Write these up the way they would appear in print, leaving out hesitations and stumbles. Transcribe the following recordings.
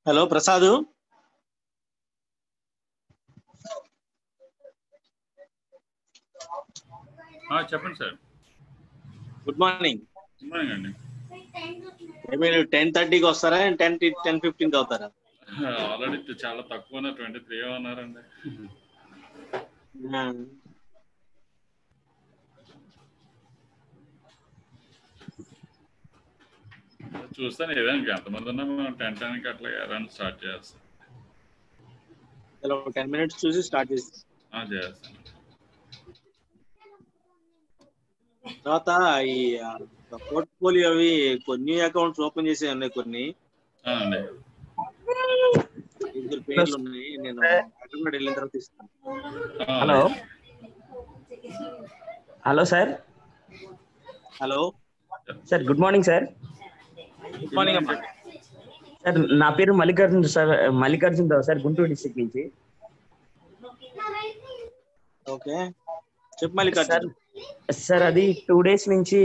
Hello Prasad. చెప్పండి sir. Good morning. Good morning అండి. మీరు 10:30కి వస్తారా, 10:15కి అవుతారా? ఆల్రెడీ చాలా తక్కువ 23 ఏమన్నారండి. చూస్తాను ఏదైనా ఎంతమంది ఉన్నా మనం 10:10కి అట్లా రన్ స్టార్ట్ చేస్తాం. 10 minutes చూసి స్టార్ట్ చేస్తాం. చేస్తాను. తర్వాత ఈ పోర్ట్ఫోలియో అవి కొన్ని అకౌంట్స్ ఓపెన్ చేసే ఉన్నాయి, కొన్ని ఇద్దరు పేర్లు ఉన్నాయి. నేను హైదరాబాద్ వెళ్ళిన తర్వాత ఇస్తాను. Hello hello sir. Hello sir, good morning sir. Good morning అమ్మా. సార్, నా పేరు మల్లికార్జున్ రావు సార్, గుంటూరు డిస్ట్రిక్ట్ నుంచి. ఓకే, చెప్పు మల్లికార్జున్. సార్ అది 2 days నుంచి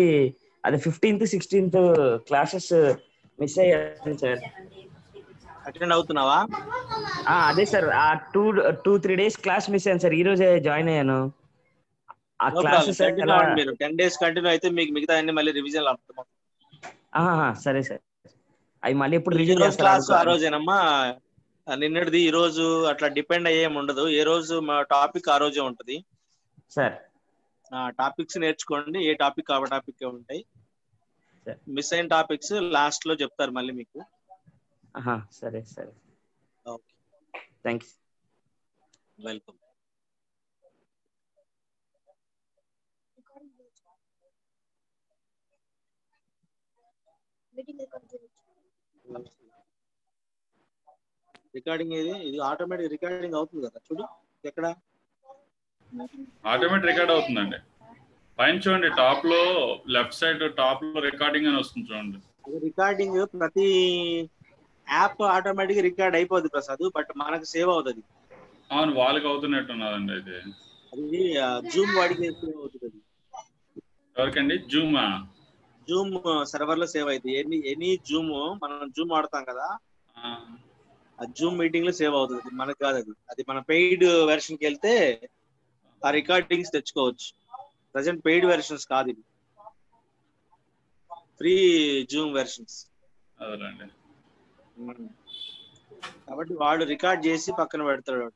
అది 15th 16th క్లాసెస్ మిస్ అయ్యాను సార్. అటెండ్ అవుతున్నావా? అదే సార్, ఆ 2-3 days క్లాస్ మిస్ అయ్యాను సార్. ఈ రోజే జాయిన్ అయ్యాను. ఆ క్లాసెస్ మీరు 10 days కంటిన్యూ అయితే మీకు మిగతా అన్ని మళ్ళీ రివిజన్ అవుతాం. సరే సార్. అవి మళ్ళీ ఎప్పుడు ఈ రివ్యూ రోజు చేస్తారు క్లాస్ ఆ రోజేనమ్మా, నిన్నటిది ఈ రోజు అట్లా డిపెండ్ అయ్యేం ఉండదు. ఏ రోజు మా టాపిక్ ఆ రోజే ఉంటది. సార్ టాపిక్స్ నేర్చుకోండి, ఏ టాపిక్ ఆ టాపిక్ ఉంటాయి. సార్ మిస్ అయిన టాపిక్స్ లాస్ట్ లో చెప్తారు మళ్ళీ మీకు. సరే సరే, ఓకే, థ్యాంక్స్. వెల్కమ్. రికార్డింగ్ ఇది ఆటోమేటిక్ రికార్డింగ్ అవుతుంది కదా, చూడు ఎక్కడ ఆటోమేటిక్ రికార్డ్ అవుతుందండి. పైన చూడండి, టాప్ లో లెఫ్ట్ సైడ్ టాప్ లో రికార్డింగ్ అని వస్తుంది చూడండి. రికార్డింగ్ ప్రతి యాప్ ఆటోమేటిక్ రికార్డ్ అయిపోద్ది ప్రసాద్, బట్ మనకు సేవ్ అవుతుంది. అవును, వాళ్ళకి అవుతున్నట్టున్నదండి అయితే. అది జూమ్ వాడికి సేవ్ అవుతుంది. ఎవరికండి? జూమా? జూమ్ సర్వర్ లో సేవ్ అవుతుంది. ఎనీ జూమ్, మనం జూమ్ వాడతాం కదా, ఆ జూమ్ మీటింగ్ లో సేవ్ అవుతుంది. మనకు కాదు అది, అది మన పెయిడ్ వెర్షన్ కి వెళ్తే ఆ రికార్డింగ్స్ తెచ్చుకోవచ్చు. ప్రజెంట్ పెయిడ్ వెర్షన్స్ కాదు, ఇది ఫ్రీ జూమ్ వెర్షన్స్. అదేనండి. కాబట్టి వాడు రికార్డ్ చేసి పక్కన పెడతాడు.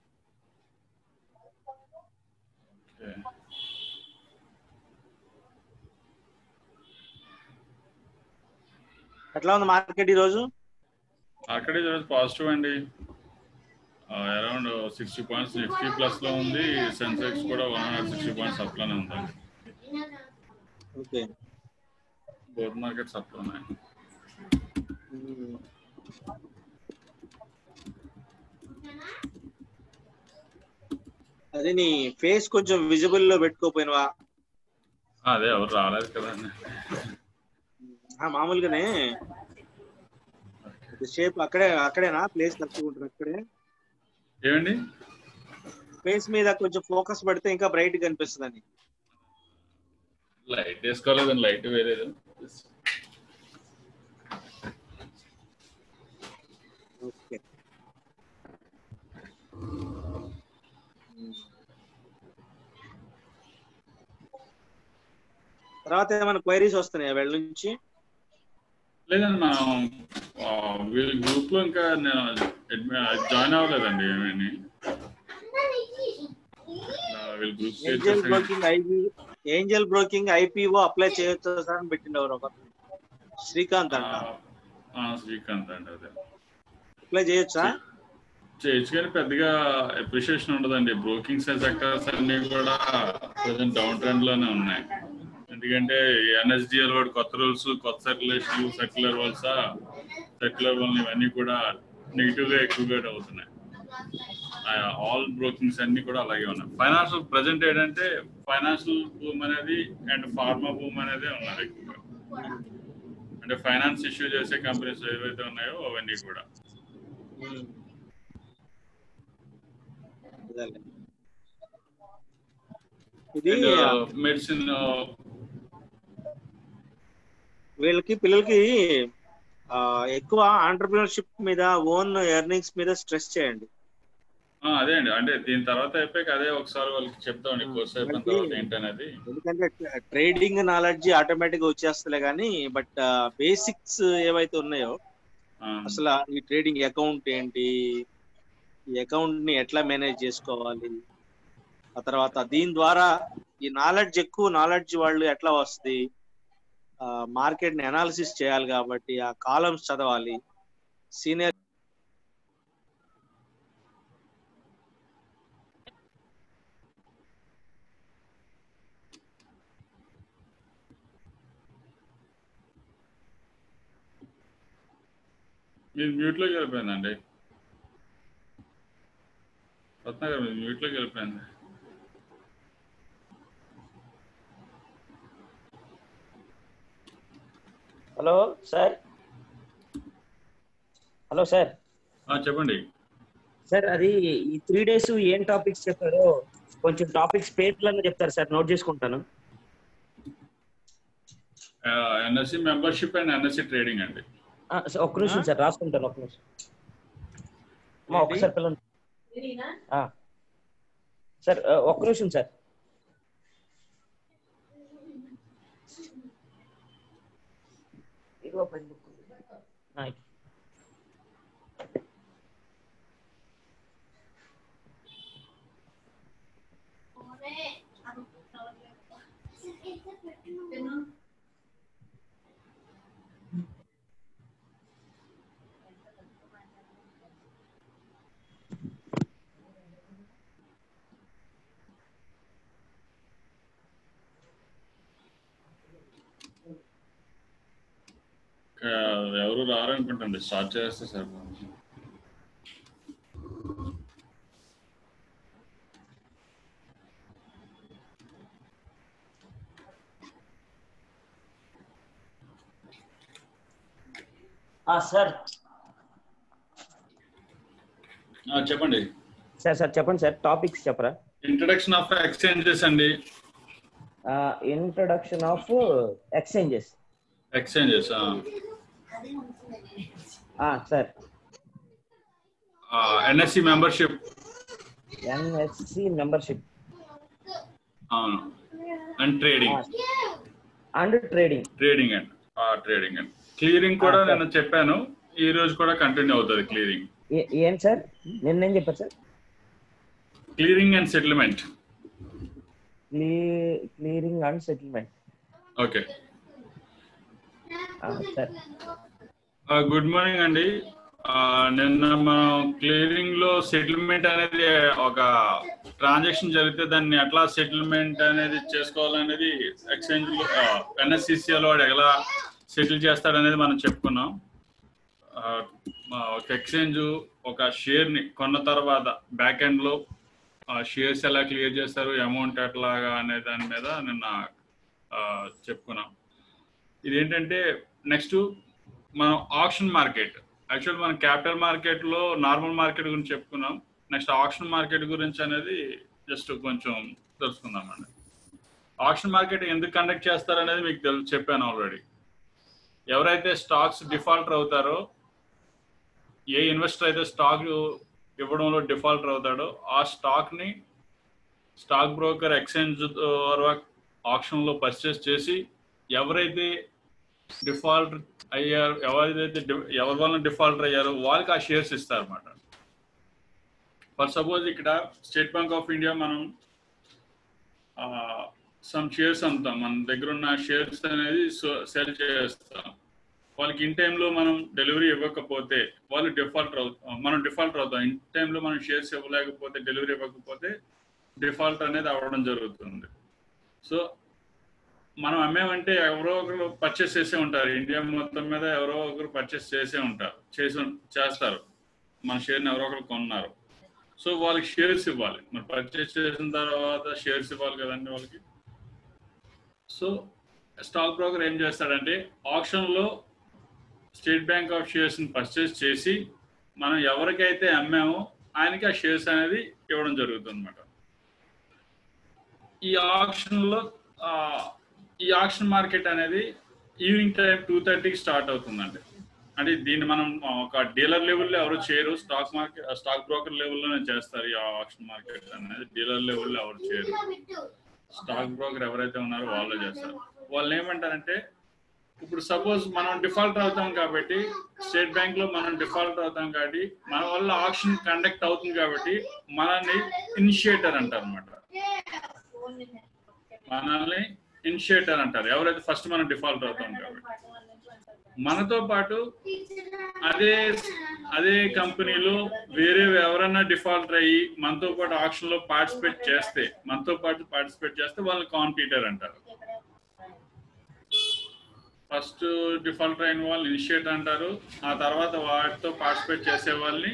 ఎట్లా ఉంది మార్కెట్ ఈ రోజు? మార్కెట్ ఈరోజు పాజిటివ్ అండి. అరౌండ్ 60 పాయింట్స్ నిఫ్టీ ప్లస్ లో ఉంది. సెన్సెక్స్ కూడా 160 పాయింట్స్ అప్ లోనే ఉందండి. ఓకే, బోత్ మార్కెట్స్ అప్ ఉన్నాయి. అదే నీ ఫేస్ కొంచెం విజిబుల్ లో పెట్టుకోపోయినవా? అదే ఎవరు రాలేదు కదండి. మామూలుగానే షేప్ అక్కడేనా ప్లేస్ తక్కువ ఉంటుంది అక్కడే. ఏమండి? ఫేస్ మీద కొంచెం ఫోకస్ పెడితే ఇంకా బ్రైట్ కనిపిస్తుందని. లైట్ వేసుకోలేదండి, లైట్ వేరేది. ఓకే, తర్వాత ఏమైనా క్వైరీస్ వస్తున్నాయా వీళ్ళ నుంచి? లేదండి, మనం వీళ్ళ గ్రూప్ లో ఇంకా నేను జాయిన్ అవ్వలేదండి. ఏమని వీళ్ళ group Angel broking IPO apply చేయొచ్చు సార్ అని పెట్టిండేవారు ఒక శ్రీకాంత్ అంట. శ్రీకాంత్ అండి. అదే అప్లై చేయొచ్చా? చేయొచ్చు, కానీ పెద్దగా అప్రిషియేషన్ ఉండదండి. బ్రోకింగ్ సెక్టర్స్ అన్ని కూడా కొంచెం డౌన్ ట్రెండ్ లోనే ఉన్నాయి. ఎందుకంటే ఎన్ఎస్డిఎల్ వాడు కొత్త రూల్స్, కొత్త సర్క్యులర్ వల్ల ఇవన్నీ కూడా నెగిటివ్ గా ఎక్కువగా అవుతున్నాయి. ఆల్ బ్రోకింగ్స్ అన్ని కూడా అలాగే ఉన్నాయి. ఫైనాన్షియల్ ప్రజెంట్ ఏంటంటే ఫైనాన్షియల్ బూమ్ అనేది అండ్ ఫార్మా బూమ్ అనేది ఉన్నది ఎక్కువగా. అంటే ఫైనాన్స్ ఇష్యూ చేసే కంపెనీస్ ఏవైతే ఉన్నాయో అవన్నీ కూడా. ఇది మెడిసిన్ వీళ్ళకి పిల్లలకి ఎక్కువ ఆంటర్ప్రినర్షిప్ మీద, ఓన్ ఎర్నింగ్స్ మీద స్ట్రెస్ చేయండి. అదే అండి, అంటే దీని తర్వాత అయిపోయాక అదే ఒకసారి వాళ్ళకి చెప్తామండి కోర్స్ అయిపోయిన తర్వాత ఏంటనేది. ఎందుకంటే ట్రేడింగ్ నాలెడ్జ్ ఆటోమేటిక్ గా వచ్చేస్తలే కానీ, బట్ బేసిక్స్ ఏవైతే ఉన్నాయో, అసలు ఈ ట్రేడింగ్ అకౌంట్ ఏంటి, ఈ అకౌంట్ ని ఎట్లా మేనేజ్ చేసుకోవాలి, ఆ తర్వాత దీని ద్వారా ఈ ఎక్కువ నాలెడ్జ్ వాళ్ళు ఎట్లా వస్తుంది, మార్కెట్ ని అనాలిసిస్ చేయాలి కాబట్టి ఆ కాలమ్స్ చదవాలి. సీనియర్ మీరు మ్యూట్లోకి వెళ్ళిపోయిందండి. రత్నాకర్ మీరు మ్యూట్లోకి వెళ్ళిపోయింది. Hello sir. Hello sir. చెప్పండి సార్. అది ఈ 3 days ఏం టాపిక్స్ చెప్పారో కొంచెం టాపిక్స్ పేర్లను చెప్తారు సార్, నోట్ చేసుకుంటాను. NSC membership and NSC trading అండి. ఒక్క నిమిషం సార్, రాసుకుంటాను. ఒక్క నిమిషం ఒక్కసారి పిల్లలు సార్, ఒక్క నిమిషం సార్. ఎవరు రారనుకుంటుంది, స్టార్ట్ చేస్తే సార్. సార్ చెప్పండి సార్ చెప్పండి సార్, టాపిక్స్ చెప్పరా? ఇంట్రడక్షన్ ఆఫ్ ఎక్స్చేంజెస్ అండి. Introduction of exchanges sir. NSC membership. అవును. అండ్ ట్రేడింగ్ అండ్ క్లియరింగ్ కూడా నేను చెప్పాను, ఈ రోజు కూడా కంటిన్యూ అవుతుంది క్లియరింగ్. ఏంటి సార్ నిన్నేం చెప్పారు sir? Clearing and settlement. Clearing and settlement. Okay sir. Good morning అండి. నిన్న మనం క్లియరింగ్ లో సెటిల్మెంట్ అనేది ఒక ట్రాన్సాక్షన్ జరిగితే దాన్ని ఎట్లా సెటిల్మెంట్ అనేది చేసుకోవాలనేది ఎక్స్చేంజ్ ఎన్ఎస్సిసిఎల్ వాడు ఎలా సెటిల్ చేస్తాడనేది మనం చెప్పుకున్నాం. ఒక ఎక్స్చేంజ్ ఒక షేర్ ని కొన్న తర్వాత బ్యాక్ ఎండ్ లో షేర్స్ ఎలా క్లియర్ చేస్తారు, అమౌంట్ ఎట్లాగా అనే దాని మీద నిన్న చెప్పుకున్నాం. ఇదేంటంటే నెక్స్ట్ మనం ఆప్షన్ మార్కెట్, యాక్చువల్ మనం క్యాపిటల్ మార్కెట్ లో నార్మల్ మార్కెట్ గురించి చెప్పుకున్నాం. నెక్స్ట్ ఆప్షన్ మార్కెట్ గురించి అనేది జస్ట్ కొంచెం తెలుసుకుందాం అండి. ఆప్షన్ మార్కెట్ ఎందుకు కండక్ట్ చేస్తారనేది మీకు చెప్పాను ఆల్రెడీ. ఎవరైతే స్టాక్స్ డిఫాల్టర్ అవుతారో, ఏ ఇన్వెస్టర్ అయితే స్టాక్ ఇవ్వడంలో డిఫాల్టర్ అవుతాడో ఆ స్టాక్ ని స్టాక్ బ్రోకర్ ఎక్స్చేంజ్ ద్వారా ఆప్షన్ లో పర్చేస్ చేసి ఎవరైతే డిఫాల్ట్ అయ్యారు, ఎవరి వల్ల డిఫాల్టర్ అయ్యారో వాళ్ళకి ఆ షేర్స్ ఇస్తారు అన్నమాట. ఫర్ సపోజ్ ఇక్కడ స్టేట్ బ్యాంక్ ఆఫ్ ఇండియా మనం సమ్ షేర్స్ అమ్ముతాం, మన దగ్గర ఉన్న షేర్స్ అనేది సెల్ చేస్తాం. వాళ్ళకి ఇన్ టైంలో మనం డెలివరీ ఇవ్వకపోతే వాళ్ళు మనం డిఫాల్టర్ అవుతాం. ఇన్ టైంలో మనం షేర్స్ ఇవ్వలేకపోతే, డెలివరీ ఇవ్వకపోతే డిఫాల్ట్ అనేది అవ్వడం జరుగుతుంది. సో మనం అమ్మేమంటే ఎవరో ఒకరు పర్చేస్ చేసే ఉంటారు, ఇండియా మొత్తం మీద ఎవరో ఒకరు పర్చేస్ చేస్తారు. మన షేర్ని ఎవరో ఒకరు కొన్నారు. సో వాళ్ళకి షేర్స్ ఇవ్వాలి, మరి పర్చేస్ చేసిన తర్వాత షేర్స్ ఇవ్వాలి కదండి వాళ్ళకి. సో స్టాక్ బ్రోకర్ ఏం చేస్తాడంటే ఆప్షన్లో స్టేట్ బ్యాంక్ ఆఫ్ షేర్స్ని పర్చేస్ చేసి మనం ఎవరికైతే అమ్మామో ఆయనకి ఆ షేర్స్ అనేది ఇవ్వడం జరుగుతుంది అన్నమాట. ఈ ఆప్షన్ మార్కెట్ అనేది ఈవినింగ్ టైం 2:30కి స్టార్ట్ అవుతుందండి. అంటే దీన్ని మనం ఒక డీలర్ లెవెల్లో ఎవరు చేయరు, స్టాక్ బ్రోకర్ లెవెల్లోనే చేస్తారు. ఈ ఆప్షన్ మార్కెట్ అనేది డీలర్ లెవెల్లో ఎవరు చేయరు, స్టాక్ బ్రోకర్ ఎవరైతే ఉన్నారో వాళ్ళే చేస్తారు. వాళ్ళు ఏమంటారంటే, ఇప్పుడు సపోజ్ మనం డిఫాల్ట్ అవుతాం కాబట్టి, స్టేట్ బ్యాంక్ లో మనం డిఫాల్ట్ అవుతాం కాబట్టి మన వల్ల ఆప్షన్ కండక్ట్ అవుతుంది కాబట్టి మనల్ని ఇనిషియేటర్ అంటారు అన్నమాట. మనల్ని ఇనిషియేటర్ అంటారు ఎవరైతే ఫస్ట్ మనం డిఫాల్ట్ అవుతాం కాబట్టి. మనతో పాటు అదే కంపెనీలో వేరే ఎవరన్నా డిఫాల్టర్ అయ్యి మనతో పాటు ఆప్షన్ లో పార్టిసిపేట్ చేస్తే వాళ్ళని కాంపిటీటర్ అంటారు. ఫస్ట్ డిఫాల్టర్ అయిన వాళ్ళు ఇనిషియేటర్ అంటారు, ఆ తర్వాత వాటితో పార్టిసిపేట్ చేసే వాళ్ళని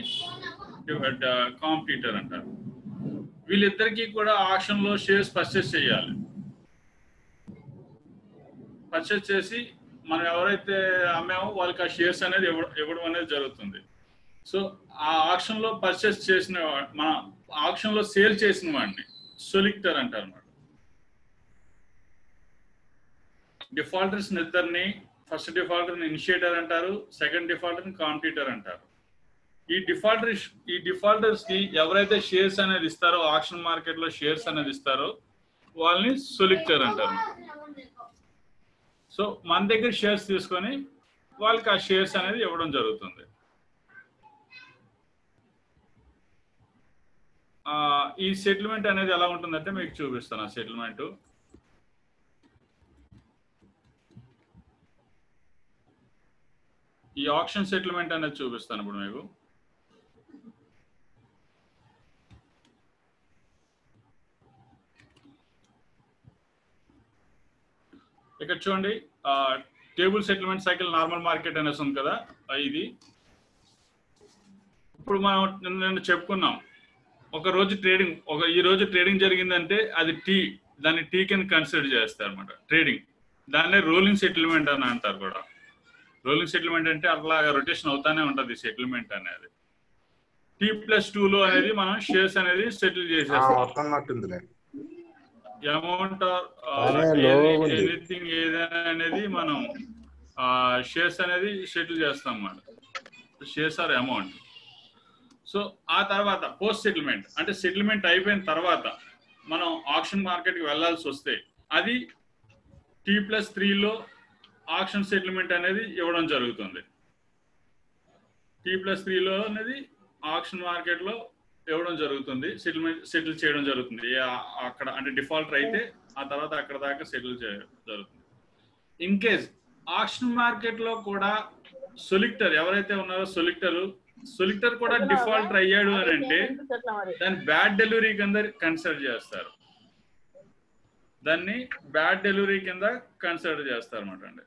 కాంపిటీటర్ అంటారు. వీళ్ళిద్దరికీ కూడా ఆప్షన్ లో షేర్స్ పర్చేస్ చేయాలి. పర్చేస్ చేసి మనం ఎవరైతే అమ్మామో వాళ్ళకి ఆ షేర్స్ అనేది ఇవ్వడం అనేది జరుగుతుంది. సో ఆ ఆప్షన్ లో పర్చేస్ చేసిన మన ఆప్షన్ లో సేల్ చేసిన వాడిని సొలిక్టర్ అంటారు అన్నమాట. డిఫాల్టర్స్ ఇద్దరిని, ఫస్ట్ డిఫాల్టర్ ఇనిషియేటర్ అంటారు, సెకండ్ డిఫాల్టర్ కాంపిటీటర్ అంటారు. ఈ డిఫాల్టర్స్ కి ఎవరైతే షేర్స్ అనేది ఇస్తారో, ఆప్షన్ మార్కెట్ లో షేర్స్ అనేది ఇస్తారో వాళ్ళని సొలిక్టర్ అంటారు. సో మన దగ్గర షేర్స్ తీసుకొని వాళ్ళకి ఆ షేర్స్ అనేది ఇవ్వడం జరుగుతుంది. ఈ సెటిల్మెంట్ అనేది ఎలా ఉంటుందంటే మీకు చూపిస్తాను. ఆ సెటిల్మెంట్ ఈ ఆప్షన్ సెటిల్మెంట్ అనేది చూపిస్తాను ఇప్పుడు మీకు. ఇక్కడ చూడండి, table settlement cycle normal market అనేసి ఉంది కదా, ఇది ఇప్పుడు మనం నిన్న చెప్పుకున్నాం. ఒక రోజు ట్రేడింగ్, ఈ రోజు ట్రేడింగ్ జరిగిందంటే అది దాన్ని టీ కింద కన్సిడర్ చేస్తారు అనమాట ట్రేడింగ్. దాన్నే రోలింగ్ సెటిల్మెంట్ అని అంటారు కూడా. రోలింగ్ సెటిల్మెంట్ అంటే అట్లా రొటేషన్ అవుతానే ఉంటుంది సెటిల్మెంట్ అనేది. T+2 అనేది మనం షేర్స్ అనేది సెటిల్ చేసేస్తాం. అమౌంట్ ఎనీథింగ్ ఏదైనా అనేది మనం షేర్స్ అనేది సెటిల్ చేస్తాం అన్నమాట. Shares are amount. సో ఆ తర్వాత పోస్ట్ సెటిల్మెంట్ అంటే సెటిల్మెంట్ అయిపోయిన తర్వాత మనం ఆక్షన్ మార్కెట్కి వెళ్ళాల్సి వస్తే అది T+3లో ఆక్షన్ సెటిల్మెంట్ అనేది ఇవ్వడం జరుగుతుంది. T+3లో అనేది ఆక్షన్ మార్కెట్లో ఇవ్వడం జరుగుతుంది, సెటిల్ చేయడం జరుగుతుంది. అక్కడ అంటే డిఫాల్టర్ అయితే ఆ తర్వాత అక్కడ దాకా సెటిల్ చేయడం జరుగుతుంది. ఇన్ కేస్ ఆక్షన్ మార్కెట్లో కూడా సొలిక్టర్ ఎవరైతే ఉన్నారో సొలిక్టర్ కూడా డిఫాల్టర్ అయ్యాడు అని అంటే దాన్ని బ్యాడ్ డెలివరీ కింద కన్సిడర్ చేస్తారు. దాన్ని బ్యాడ్ డెలివరీ కింద కన్సిడర్ చేస్తారు అన్నమాట అండి.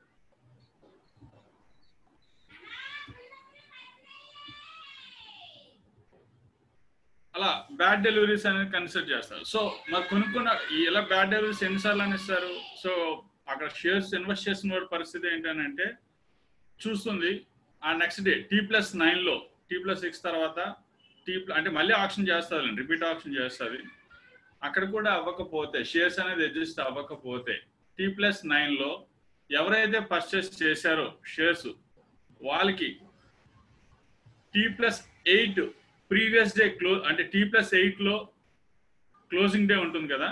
అలా బ్యాడ్ డెలివరీస్ అనేది కన్సిడర్ చేస్తారు. సో మరి కొనుక్కున్న ఇలా బ్యాడ్ డెలివరీస్ ఎన్నిసార్లు అని ఇస్తారు. సో అక్కడ షేర్స్ ఇన్వెస్ట్ చేసిన పరిస్థితి ఏంటంటే చూస్తుంది ఆ నెక్స్ట్ డే T+9లో T+6 తర్వాత అంటే మళ్ళీ ఆక్షన్ చేస్తుంది, రిపీట్ ఆక్షన్ చేస్తుంది. అక్కడ కూడా అవ్వకపోతే షేర్స్ అనేది అడ్జస్ట్ అవ్వకపోతే T+9లో ఎవరైతే పర్చేస్ చేశారో షేర్స్ వాళ్ళకి T+8 ప్రీవియస్ డే అంటే T+8లో క్లోజింగ్ డే ఉంటుంది కదా,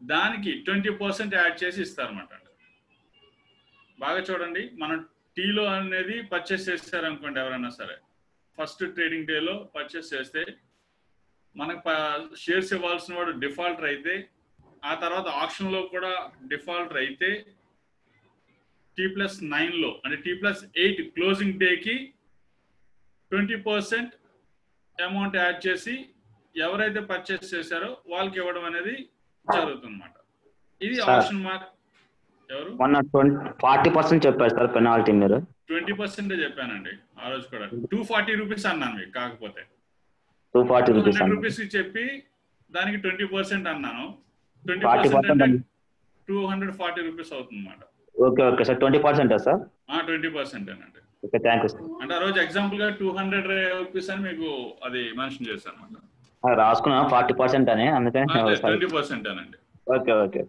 దానికి 20% యాడ్ చేసి ఇస్తారన్నమాట. బాగా చూడండి, మనం టీలో అనేది పర్చేస్ చేశారనుకోండి, ఎవరైనా సరే ఫస్ట్ ట్రేడింగ్ డేలో పర్చేస్ చేస్తే మనకు షేర్స్ ఇవ్వాల్సిన వాడు డిఫాల్టర్ అయితే, ఆ తర్వాత ఆప్షన్లో కూడా డిఫాల్టర్ అయితే T+9లో అంటే T+8 క్లోజింగ్ డేకి 20% అమౌంట్ యాడ్ చేసి ఎవరైతే పర్చేస్ చేశారో వాళ్ళకి ఇవ్వడం అనేది జరుగుతుంది అన్నమాట. ఇది ఆప్షన్ మార్క్. ఎవరు 40% చెప్పారు సార్ పెనాల్టీ, మీరు 20% చెప్పానండి ఆ రోజు కూడా. 240 రూపీస్ అన్నాను మీకు, కాకపోతే 240 రూపీస్ చెప్పి దానికి 20% అన్నాను. 20% అంటే 240 రూపీస్ అవుతుంది అన్నమాట. Okay okay sir, 20% sir? 20% అండి. Okay, thank you sir. అంటే ఆ రోజు ఎగ్జాంపుల్ గా 200 రూపీస్ అని మీకు అది మెన్షన్ చేశాను అన్నమాట. రాసుకున్నా 40% అని, అందుకని 20% అనండి. Okay okay.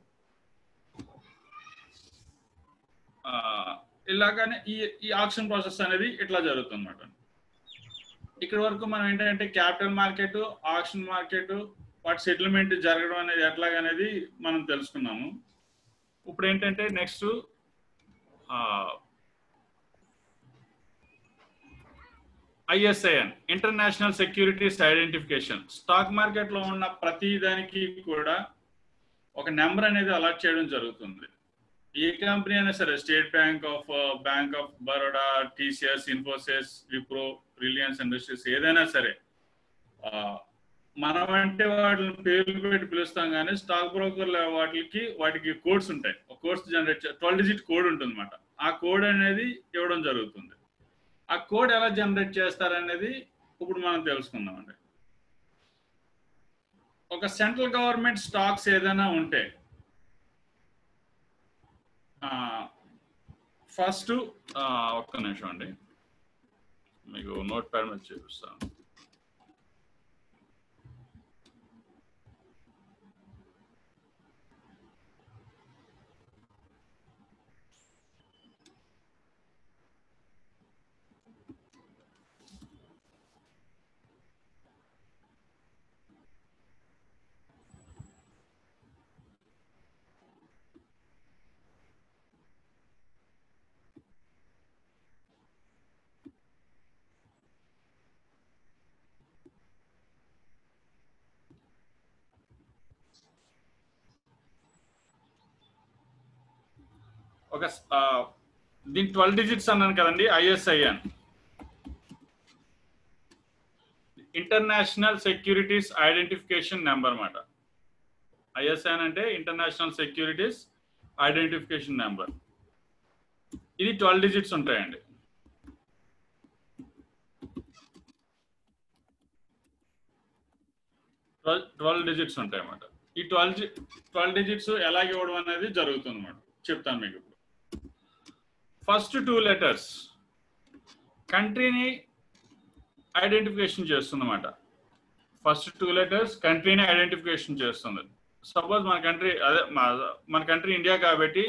ఇలాగానే ఈ ఆక్షన్ ప్రాసెస్ అనేది ఇట్లా జరుగుతుంది అన్నమాట. ఇక్కడ వరకు మనం ఏంటంటే క్యాపిటల్ మార్కెట్, ఆక్షన్ మార్కెట్, వాటి సెటిల్మెంట్ జరగడం అనేది ఎట్లాగనేది మనం తెలుసుకున్నాము. ఇప్పుడు ఏంటంటే next ISIN international securities identification. Stock మార్కెట్లో ఉన్న ప్రతి దానికి కూడా ఒక నెంబర్ అనేది అలాట్ చేయడం జరుగుతుంది. ఏ కంపెనీ అయినా సరే, state Bank of Baroda, TCS, Infosys, Wipro, Reliance industries, ఏదైనా సరే మనం అంటే వాటిని పేర్లు పెట్టి పిలుస్తాం. కానీ స్టాక్ బ్రోకర్ల వాటికి కోడ్స్ ఉంటాయి. ఒక కోడ్స్ జనరేట్ 12 డిజిట్ కోడ్ ఉంటుంది అన్నమాట. ఆ కోడ్ అనేది ఇవ్వడం జరుగుతుంది. ఆ కోడ్ ఎలా జనరేట్ చేస్తారనేది ఇప్పుడు మనం తెలుసుకుందామండి. ఒక సెంట్రల్ గవర్నమెంట్ స్టాక్స్ ఏదైనా ఉంటే ఫస్ట్ ఒక్క నిమిషం అండి, మీకు నోట్ ప్యాడ్ మీద చూపిస్తాను. ఒక దీని 12 డిజిట్స్ అన్నాను కదండి, ISIN international securities identification number అన్నమాట. ISIN అంటే ఇంటర్నేషనల్ సెక్యూరిటీస్ ఐడెంటిఫికేషన్ నెంబర్. ఇది 12 డిజిట్స్ ఉంటాయండి. 12 డిజిట్స్ ఉంటాయి అన్నమాట. ఈ 12 డిజిట్స్ ఎలాగ ఇవ్వడం అనేది జరుగుతుంది అన్నమాట. చెప్తాను మీకు. ఫస్ట్ 2 లెటర్స్ కంట్రీని ఐడెంటిఫికేషన్ చేస్తుంది అన్నమాట. ఫస్ట్ 2 లెటర్స్ కంట్రీని ఐడెంటిఫికేషన్ చేస్తుంది. సపోజ్ మన కంట్రీ ఇండియా కాబట్టి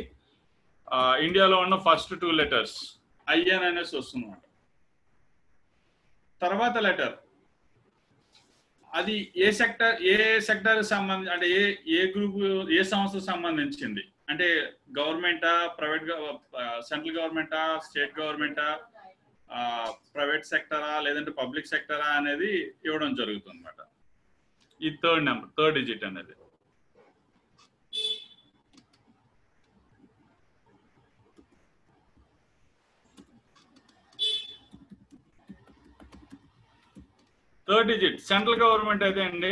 ఇండియాలో ఉన్న ఫస్ట్ 2 లెటర్స్ ఐఎన్ అనేసి వస్తుంది అన్నమాట. తర్వాత లెటర్ అది ఏ సెక్టర్ సంబంధించి, అంటే ఏ గ్రూప్, ఏ సంస్థకు సంబంధించింది, అంటే గవర్నమెంటా, ప్రైవేట్, సెంట్రల్ గవర్నమెంటా, స్టేట్ గవర్నమెంటా, ప్రైవేట్ సెక్టరా, లేదంటే పబ్లిక్ సెక్టరా అనేది ఇవ్వడం జరుగుతుంది అన్నమాట. ఈ థర్డ్ డిజిట్ అనేది. థర్డ్ డిజిట్ సెంట్రల్ గవర్నమెంట్ అయితే అండి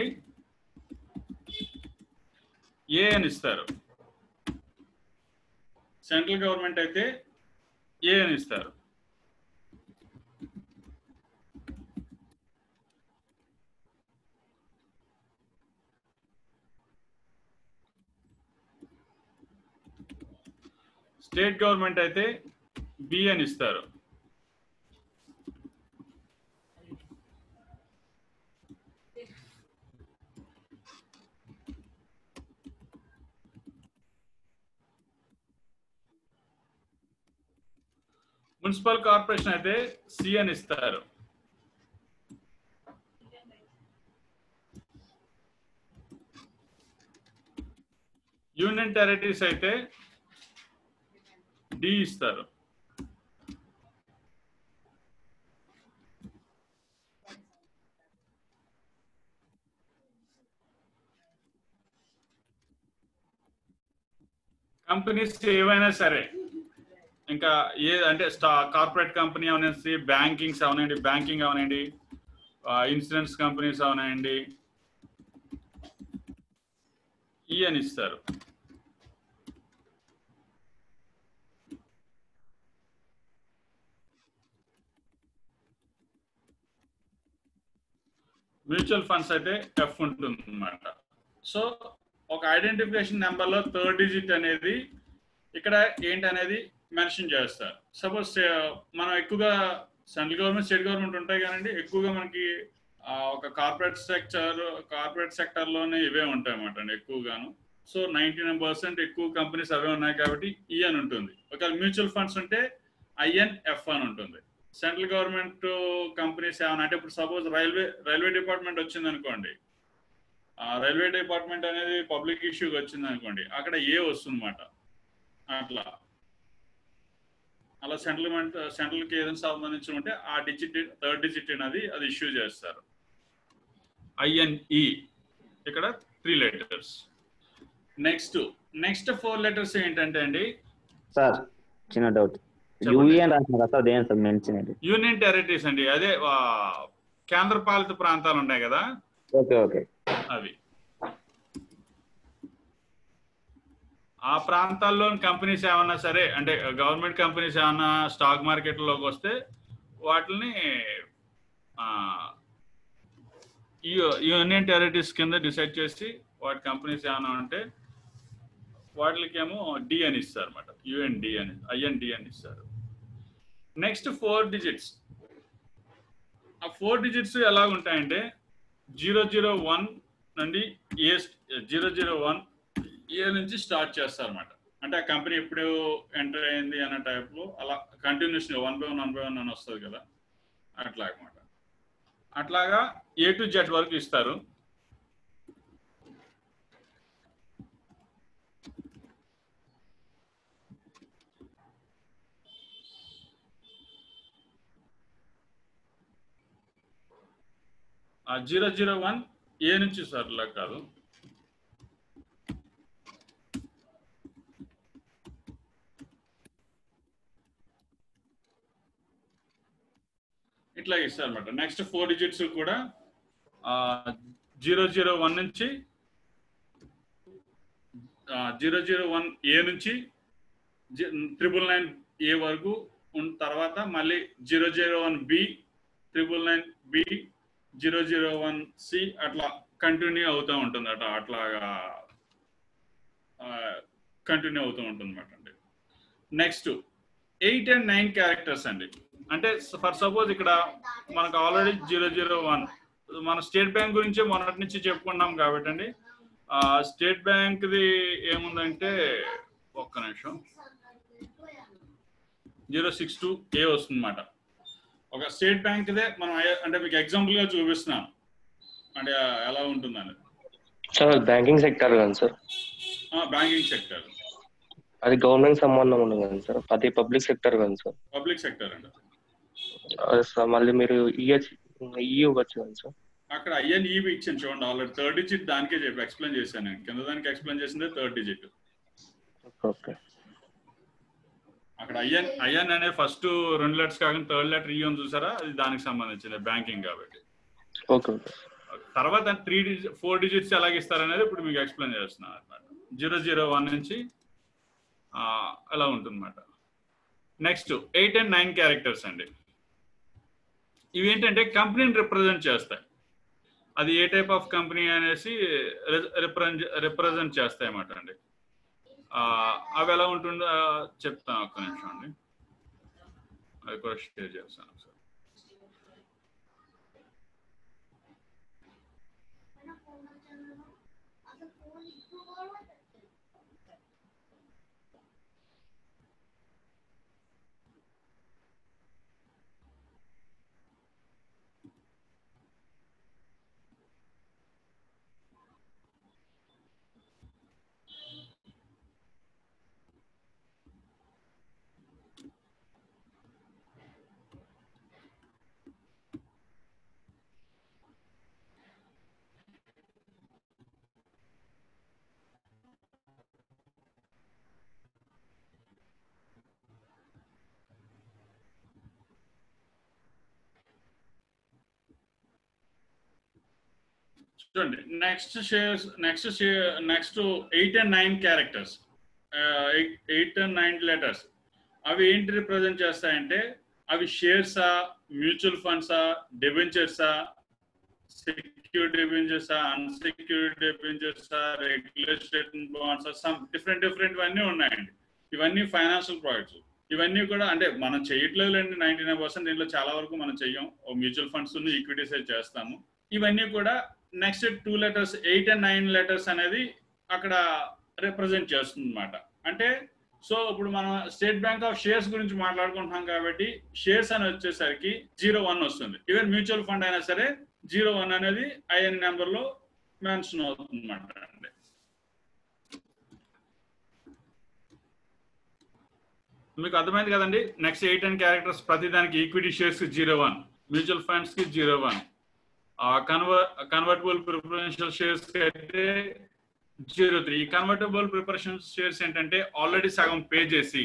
ఏ అని ఇస్తారు. సెంట్రల్ గవర్నమెంట్ అయితే ఏ అని ఇస్తారు. స్టేట్ గవర్నమెంట్ అయితే బి అని ఇస్తారు. మున్సిపల్ కార్పొరేషన్ అయితే సి అని ఇస్తారు. యూనియన్ టెరిటరీస్ అయితే డి ఇస్తారు. కంపెనీస్ ఏవైనా సరే, ఇంకా అంటే కార్పొరేట్ కంపెనీ అవనండి, బ్యాంకింగ్ అవనండి, ఇన్సూరెన్స్ కంపెనీస్ అవనండి, ఈ అని ఇస్తారు. మ్యూచువల్ ఫండ్స్ అయితే ఎఫ్ ఉంటుంది అన్నమాట. సో ఒక ఐడెంటిఫికేషన్ నెంబర్లో థర్డ్ డిజిట్ అనేది ఇక్కడ ఏంటనేది మెన్షన్ చేస్తారు. సపోజ్ మనం ఎక్కువగా సెంట్రల్ గవర్నమెంట్, స్టేట్ గవర్నమెంట్ ఉంటాయి కానండి, ఎక్కువగా మనకి ఒక కార్పొరేట్ సెక్టర్లోనే ఇవే ఉంటాయి అన్నమాట అండి ఎక్కువగాను. సో 99% ఎక్కువ కంపెనీస్ అవే ఉన్నాయి కాబట్టి ఈ అని ఉంటుంది. ఒకవేళ మ్యూచువల్ ఫండ్స్ ఉంటే ఐఎన్ఎఫ్ అని ఉంటుంది. సెంట్రల్ గవర్నమెంట్ కంపెనీస్ ఏమన్నా అంటే ఇప్పుడు సపోజ్ రైల్వే డిపార్ట్మెంట్ వచ్చింది అనుకోండి, రైల్వే డిపార్ట్మెంట్ అనేది పబ్లిక్ ఇష్యూకి వచ్చింది అనుకోండి, అక్కడ ఏ వస్తుందన్నమాట. అలా సెంట్రల్కి ఏదైనా సంబంధించి ఉంటే ఆ థర్డ్ డిజిట్ అనేది అది ఇష్యూ చేస్తారు. ఐఎన్ఈ ఇక్కడ 3 లెటర్స్. నెక్స్ట్ 4 లెటర్స్ ఏంటంటే అండి సార్ చిన్న డౌట్, యూనియన్ యూనియన్ టెరిటరీస్ అండి, అదే కేంద్ర పాలిత ప్రాంతాలు ఉన్నాయి కదా, ఓకే అవి. ఆ ప్రాంతాల్లోని కంపెనీస్ ఏమన్నా సరే, అంటే గవర్నమెంట్ కంపెనీస్ ఏమన్నా స్టాక్ మార్కెట్లోకి వస్తే వాటిని యూనియన్ టెరిటరీస్ కింద డిసైడ్ చేసి వాటి కంపెనీస్ ఏమన్నా ఉంటే వాటికేమో డి అని ఇస్తారు అనమాట. ఐఎన్డి అని ఇస్తారు. Next 4 digits. ఆ 4 డిజిట్స్ ఎలా ఉంటాయంటే 001 నుండి 001 ఏ నుంచి స్టార్ట్ చేస్తారు అనమాట. అంటే ఆ కంపెనీ ఎప్పుడు ఎంటర్ అయింది అన్న టైప్లో అలా కంటిన్యూషన్ 1 by 1 అని వస్తుంది కదా, అట్లా అనమాట. అట్లాగా A to Z వరకు ఇస్తారు. ఆ 001 ఏ నుంచి సార్ ఇలా కాదు, ఇట్లా ఇస్తారు అనమాట. నెక్స్ట్ 4 డిజిట్స్ కూడా 001 నుంచి 001 ఏ నుంచి 999 ఏ వరకు ఉన్న తర్వాత మళ్ళీ 001B 999B 001C అట్లా కంటిన్యూ అవుతూ ఉంటుంది అట్లాగా కంటిన్యూ అవుతూ ఉంటుంది అన్నమాట అండి. నెక్స్ట్ 8 and 9 క్యారెక్టర్స్ అండి. అంటే ఫర్ సపోజ్ ఇక్కడ మనకు ఆల్రెడీ 001 మన స్టేట్ బ్యాంక్ గురించి మొన్నటి నుంచి చెప్పుకున్నాం కాబట్టి అండి, స్టేట్ బ్యాంక్ది ఏముందంటే ఒక్క నిమిషం 062A వస్తుంది అన్నమాట. ఒక స్టేట్ బ్యాంక్దే మనం అంటే మీకు ఎగ్జాంపుల్ గా చూపిస్తున్నాను అంటే ఎలా ఉంటుందని. సార్ బ్యాంకింగ్ సెక్టర్ కదా సార్? బ్యాంకింగ్ సెక్టర్ అది గవర్నమెంట్ సంబంధం ఉండదు కదా సార్, అది పబ్లిక్ సెక్టర్ కదా సార్? పబ్లిక్ సెక్టర్ అండి. అదే సార్, మళ్ళీ మీరు ఇవ్వచ్చు కదా సార్? అక్కడ INEB ఇచ్చాను చూడండి, ఆల్రెడీ 3rd digit దానికే చెప్పి ఎక్స్ప్లెయిన్ చేశాను నేను. కింద దానికి ఎక్స్ప్లెయిన్ చేసిందే 3rd digit. ఓకే. అక్కడ ఐఎన్ అనే ఫస్ట్ 2 లెటర్స్ కాకుండా 3rd లెటర్ అని చూసారా, అది దానికి సంబంధించింది బ్యాంకింగ్ కాబట్టి. ఓకే. తర్వాత 4 digits ఎలాగ ఇస్తారనేది ఇప్పుడు మీకు ఎక్స్ప్లెయిన్ చేస్తున్నాను అనమాట. 001 నుంచి అలా ఉంటుందన్నమాట. నెక్స్ట్ 8 and 9 క్యారెక్టర్స్ అండి. ఇవి ఏంటంటే కంపెనీని రిప్రజెంట్ చేస్తాయి. అది ఏ టైప్ ఆఫ్ కంపెనీ అనేసి రిప్రజెంట్ చేస్తాయి అన్నమాట అండి. అవి ఎలా ఉంటుందో చెప్తాను, ఒక్క నిమిషం అండి, అది కూడా షేర్ చేస్తాను సార్. చూడండి, next 8 and 9 characters, 8 and 9 letters, అవి ఏంటి రిప్రజెంట్ చేస్తాయంటే అవి షేర్సా, మ్యూచువల్ ఫండ్సా, డిబెంచర్సా, సెక్యూర్డ్ డిబెంచర్సా, అన్సెక్యూర్డ్ డిబెంచర్సా, రెగ్యులర్ స్టేట్ బాండ్సా, సమ్ డిఫరెంట్ అన్నీ ఉన్నాయండి. ఇవన్నీ ఫైనాన్షియల్ ప్రొడక్ట్స్. ఇవన్నీ కూడా అంటే మనం చేయట్లేదులేండి, 99% దీంట్లో చాలా వరకు మనం చెయ్యం. మ్యూచువల్ ఫండ్స్ ఈక్విటీస్ చేస్తాము. ఇవన్నీ కూడా నెక్స్ట్ 2 లెటర్స్ 8 and 9 లెటర్స్ అనేది అక్కడ రిప్రజెంట్ చేస్తుంది అనమాట. అంటే సో ఇప్పుడు మనం స్టేట్ బ్యాంక్ ఆఫ్ షేర్స్ గురించి మాట్లాడుకుంటున్నాం కాబట్టి షేర్స్ అని వచ్చేసరికి 01 వస్తుంది. ఈవెన్ మ్యూచువల్ ఫండ్ అయినా సరే 01 అనేది IN నెంబర్ లో మెన్షన్ అవుతుంది అనమాట అండి. మీకు అర్థమైంది కదండి. నెక్స్ట్ 8 and క్యారెక్టర్స్ ప్రతి దానికి ఈక్విటీ షేర్స్ కి 01, మ్యూచువల్ ఫండ్స్ కి 01, కన్వర్టబుల్ ప్రిఫరెన్షియల్ షేర్స్ కి అయితే 03. ఈ కన్వర్టబుల్ ప్రిఫరెన్షియల్ షేర్స్ ఏంటంటే ఆల్రెడీ సగం పే చేసి